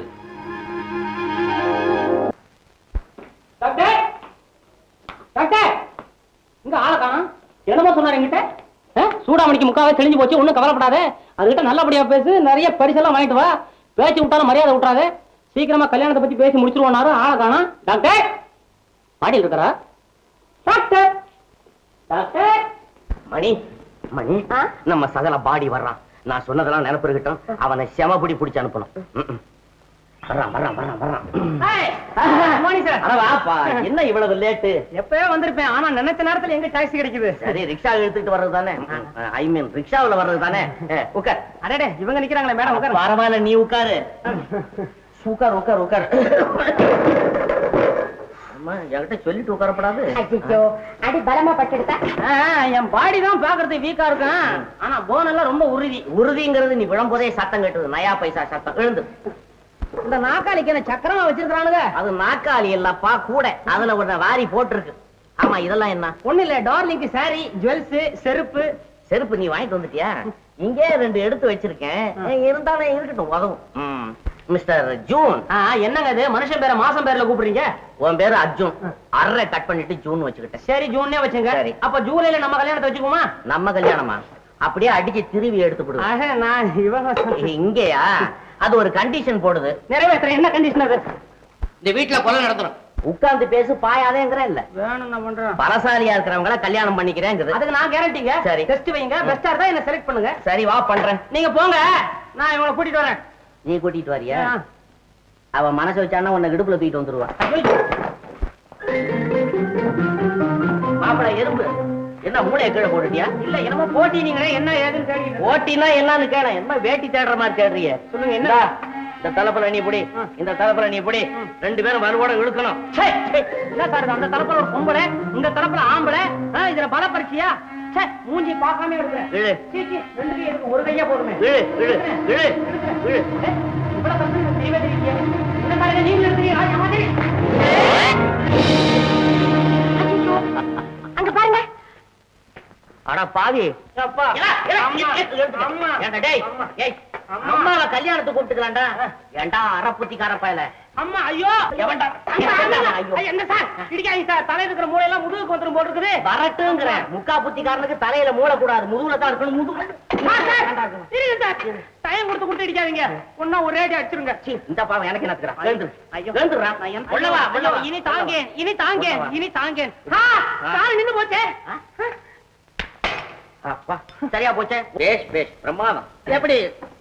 இங்க ஆள காணோம். என்னமோ சொன்னாரு என்கிட்ட. சூடாமணிக்கு முக்காவே தெளிஞ்சு போச்சு, ஒண்ணும் கவலைப்படாதே. அதுகிட்ட நல்லபடியா பேசு, நிறைய பரிசெல்லாம் வாங்கிட்டு வா. பேச்சு விட்டாலும் மரியாதை விட்டுறாதே. சீக்கிரமா கல்யாணத்தை பத்தி பேசி முடிச்சிருவோனாரு. ஆள காணோம். டாக்டர் பாடியில் இருக்கிறா? Doctor doctor. மணி மணி, நம்ம சகல பாடி வர்றான். நான் சொன்னதெல்லாம் நினைப்பு இருக்கட்டும். அவனை செமபடி பிடிச்சு அனுப்பணும். வர்றான் வர்றான் வர்றான் வர்றான். என்ன இவ்வளவு லேட்டு? எப்பவே வந்திருப்பேன், ஆனா நினைச்ச நேரத்துல எங்க டாக்ஸி கிடைக்குது? சரி, ரிக்ஷா எடுத்துட்டு வர்றது தானே? ஐ மீன் ரிக்ஷாவுல வர்றது தானே? உட்கார். அடடே, இவங்க நிக்கிறாங்களே மேடம், உட்கார். பரவாயில்ல, நீ உட்காரு. உட்கார் உட்கார் உட்கார். என்கிட்ட சொல்லிட்டு உட்காரப்படாது. அடி பலமா பட்டுடுதா? என் பாடி தான் பாக்குறது வீக்கா இருக்கும், ஆனா போன் எல்லாம் ரொம்ப உறுதி. உறுதிங்கிறது நீ விழும்போதே சத்தம் கேட்டது. நயா பைசா சத்தம். எழுந்து. இந்த நாக்காளிக்கு என்ன சக்கரமா வச்சிருக்கானுங்க? அது நாக்காளி இல்லப்பா, கூட. அதுல ஒரு வாரி போட்டிருக்கு. ஆமா, இதெல்லாம் என்ன? ஒண்ணு இல்ல, டார்லிங்க்கு சாரி, ஜுவல்ஸ், செருப்பு. செருப்பு நீ வாங்கிட்டு வந்துட்டியா? இங்கே 2 எடுத்து வச்சிருக்கேன். இருந்தாலும் இருக்கட்டும், உதவும். Mister June. என்னங்க இது, மனுஷன் பேரை மாசம் பேர்ல கூப்பிடுறீங்க? உன் பேரு அர்ஜுன். அரை கட் பண்ணிட்டு ஜூன் வச்சுக்கிட்டேன். சரி, ஜூன்னே வச்சுங்க. சரி. அப்ப ஜூலைல நம்ம கல்யாணத்தை வச்சுக்குமா? நம்ம கல்யாணமா? அப்படியே அடிச்சு திருவி எடுத்து போடுவோம். நான் இவங்க இங்கேயா? அது ஒரு கண்டிஷன் போடுது. நிறைவேற்ற. என்ன கண்டிஷன் அது? இந்த வீட்டுல கொலை நடத்தணும். உட்கார்ந்து பேசு, பாயாதேங்கிற இல்ல. வேணும், நான் பண்றேன். பரசாலியா இருக்கிறவங்கள கல்யாணம் பண்ணிக்கிறேன். அதுக்கு நான் கேரண்டிங்க. சரி, டெஸ்ட் வைங்க. பெஸ்டா இருந்தா என்ன செலக்ட் பண்ணுங்க. சரி, வா பண்றேன். நீங்க போங்க, நான் இவங்களை கூட்டிட்டு வரேன். நீ கூட்டிட்டு வரியா? அவ மனசு வச்சானா உன்னை இடுப்புல தூக்கிட்டு வந்துருவா. மாப்பிள எறும்பு, என்ன மூளையை கீழே போட்டுட்டியா? இல்ல, என்னமோ போட்டி. நீங்க என்ன ஏதுன்னு கேள்வி. போட்டினா என்னன்னு கேள. என்ன வேட்டி தேடுற மாதிரி தேடுறிய? சொல்லுங்க. என்ன? இந்த தலைப்புல நீ புடி, இந்த தலைப்புல நீ புடி. 2 பேரும் வலுவோட இழுக்கணும். என்ன சார், அந்த தரப்புல ஒரு பொம்பளை, இந்த தரப்புல ஆம்பளை, இதுல பல பரிச்சியா? மூஞ்சி பார்க்காம எடுக்கிறேன். இழு. 2 கை இருக்கு, ஒரு கையா போதுமே. இழு இழு இழு இழு. இவ்வளவு கஷ்டம் தெரியவே தெரியல. இந்த மாதிரி நீங்க எடுக்கிறீங்க. அங்க பாருங்க. அட பாவி, அம்மாவை கல்யாணத்துக்கு கூப்பிட்டுக்கலாம்டா. ஏண்டா அறப்புத்திக்கார பயல. அம்மா, ஐயோ. என்ன சார் இடிக்காதீங்க சார், தலையில இருக்கிற மூளை எல்லாம் முதுகுக்கு வந்துரும் போட்டு இருக்குது. வரட்டுங்கிற முக்கா புத்திக்காரனுக்கு தலையில மூளை கூடாது, முதுகுல தான் இருக்கணும். முதுகு டைம் கொடுத்து இடிக்காதீங்க. ஒன்னா ஒரே அடி அடிச்சிருங்க. இந்த பாவம் எனக்கு என்ன? இனி தாங்கேன், இனி தாங்கேன், இனி தாங்கேன். நின்னு போச்சே. சரியா போச்சே. பேஷ் பேஷ், பிரமாதம். எப்படி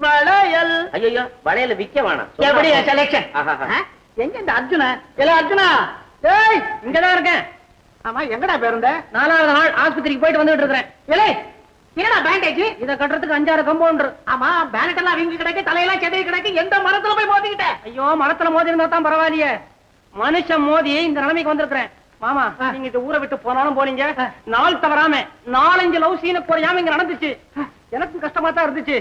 வளையல்? ஐயோ, வளையல விக்க வேணாம். எப்படி செலக்ஷன்? எங்க இந்த அர்ஜுனா? இல்ல அர்ஜுனா, ஏய் இங்கதான் இருக்கேன். ஆமா எங்கடா பேருந்த? 4வது நாள் ஆஸ்பத்திரிக்கு போயிட்டு வந்துட்டு இருக்கேன். ஏலே என்னடா பேண்டேஜ்? இத கட்டுறதுக்கு 5-6 கம்பவுண்டர். ஆமா பேனட் எல்லாம் வீங்கி கிடக்கு, தலையெல்லாம் செதறி கிடக்கு. எந்த மரத்துல போய் மோதிக்கிட்ட? ஐயோ மரத்துல மோதி இருந்தா தான் பரவாயில்லையே, மனுஷன் மோதி இந்த நிலைமைக்கு வந்திருக்கிறேன். மாமா நீங்க இந்த ஊரை விட்டு போனாலும் போனீங்க, நாள் தவறாம 4-5 லவ் சீன குறையாம இங்க நடந்துச்சு. எனக்கும் கஷ்டமா தான் இருந்துச்சு.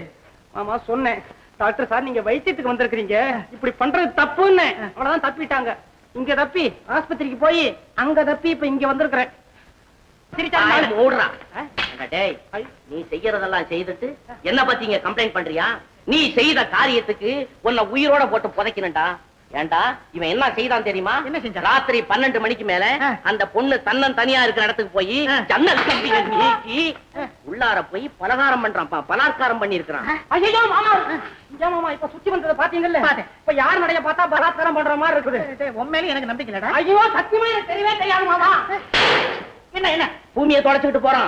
மாமா சொன்னேன், டாக்டர் சார் நீங்க வைத்தியத்துக்கு வந்திருக்கீங்க, இப்படி பண்றது தப்புன்னு. அவ்வளவுதான் தப்பிட்டாங்க. இங்க தப்பி ஆஸ்பத்திரிக்கு போய் அங்க தப்பி இப்ப இங்க வந்திருக்கிறேன். நீ செய்யறதெல்லாம் செய்துட்டு என்ன பத்தி இங்க கம்ப்ளைண்ட் பண்றியா? நீ செய்த காரியத்துக்கு உன்னை உயிரோட போட்டு புதைக்கணும்டா. ஏண்டா இவன் என்ன செய்தான் தெரியுமா? என்ன செஞ்சா? ராத்திரி 12 மணிக்கு மேல அந்த பொண்ணு தன்னன் தனியா இருக்கிற இடத்துக்கு போய் ஜன்னல் கம்பியை நீக்கி உள்ளார போய் பலகாரம் பண்றான்ப்பா, பலாத்காரம் பண்ணி இருக்கிறான். ஐயோ மாமா, மாமா இப்ப சுத்தி வந்தத பாத்தீங்கல்ல, இப்ப யார் நடைய பார்த்தா பலாத்காரம் பண்ற மாதிரி இருக்குது. உண்மையிலே எனக்கு நம்பிக்கை இல்லடா. ஐயோ சத்தியமா எனக்கு தெரியவே தெரியாது மாமா. என்ன என்ன பூமியை தொடச்சுக்கிட்டு போறான்.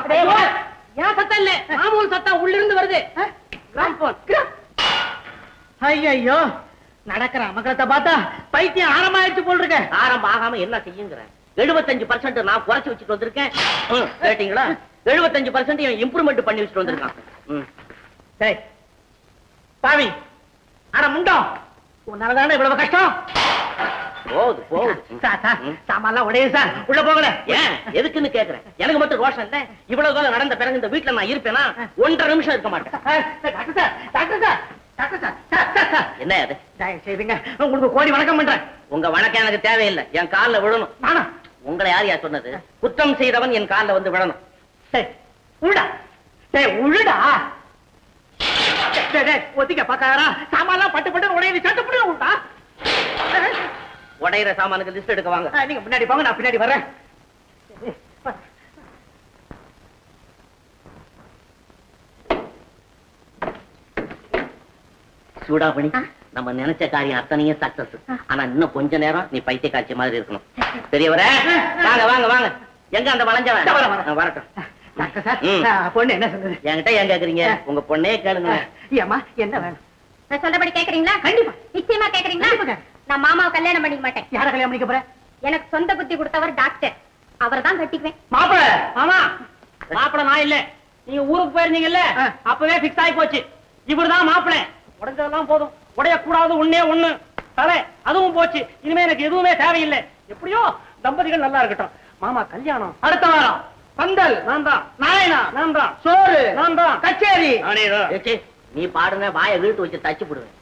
ஏன் சத்தம் இல்ல, மாமூல் சத்தம் உள்ள இருந்து வருது. ஐயோ நடக்கிற மகளத்தை பார்த்தா பைத்தியம் ஆரம்பமாயிடுச்சு போல் இருக்க. ஆரம்பம் ஆகாம என்ன செய்யுங்கிற? 75% நான் குறைச்சு வச்சுட்டு வந்திருக்கேன். கேட்டீங்களா? 75% இம்ப்ரூவ்மெண்ட் பண்ணி வச்சுட்டு வந்திருக்கான். பாவி அட முண்டம், உன்னாலதானே இவ்வளவு கஷ்டம். போகுது போகுது. சாமான்லாம் உடையுது சார், உள்ள போகல. ஏன் எதுக்குன்னு கேக்குறேன். எனக்கு மட்டும் ரோஷம் இல்ல. இவ்வளவு காலம் நடந்த பிறகு இந்த வீட்டுல நான் இருப்பேனா 1.5 நிமிஷம் இருக்க மாட்டேன். Doctor sir, doctor sir, doctor sir, sir என்ன அது? செய்துங்க, உங்களுக்கு கோடி வணக்கம் பண்றேன். உங்க வணக்கம் எனக்கு தேவையில்லை, என் காலில் விழணும். நானா? உங்களை யார் யார் சொன்னது? குற்றம் செய்தவன் என் காலில் வந்து விழணும். உழுடா உழுடா. ஒத்திக்க பாக்காரா, சாமான்லாம் பட்டு பட்டு உடையது சட்டு புடி உண்டா. உடையிற சாமானுக்கு லிஸ்ட் எடுக்க வாங்க. நீங்க முன்னாடி போங்க, நான் பின்னாடி வர்றேன். சூடாமணி, நம்ம நினைச்ச காரியம் அத்தனையும் சக்சஸ். ஆனா இன்னும் கொஞ்ச நேரம் நீ பைத்திய காட்சி மாதிரி இருக்கணும். பெரியவரே வாங்க வாங்க வாங்க. எங்க அந்த வளைஞ்சவன்? வரட்டும். பொண்ணு என்ன சொல்லுது? என்கிட்ட ஏன் கேக்குறீங்க? உங்க பொண்ணே கேளுங்க. ஏமா என்ன வேணும்? நான் சொல்றபடி கேக்குறீங்களா? கண்டிப்பா. நிச்சயமா கேக்குறீங்களா? நான் மாமாவை கல்யாணம் பண்ணிக்க மாட்டேன். யார கல்யாணம் பண்ணிக்க போற? எனக்கு சொந்த புத்தி கொடுத்தவர் டாக்டர், அவரை தான் கட்டிக்குவேன். மாப்பிள மாமா, மாப்பிள நான் இல்ல, நீங்க ஊருக்கு போயிருந்தீங்கல்ல, அப்பவே பிக்ஸ் ஆகி போச்சு. இவருதான் மாப்பிள. உடைஞ்சதெல்லாம் போதும், உடைய கூடாது ஒண்ணே ஒண்ணு தலை, அதுவும் போச்சு. இனிமே எனக்கு எதுவுமே தேவையில்லை. எப்படியோ தம்பதிகள் நல்லா இருக்கட்டும். மாமா கல்யாணம் அடுத்த வாரம். பந்தல் நான் தான், நாயனா நான் தான், சோறு நான் தான், கச்சேரி நீ பாடுங்க, வாயை வீட்டு வச்சு தச்சு போடுவேன்.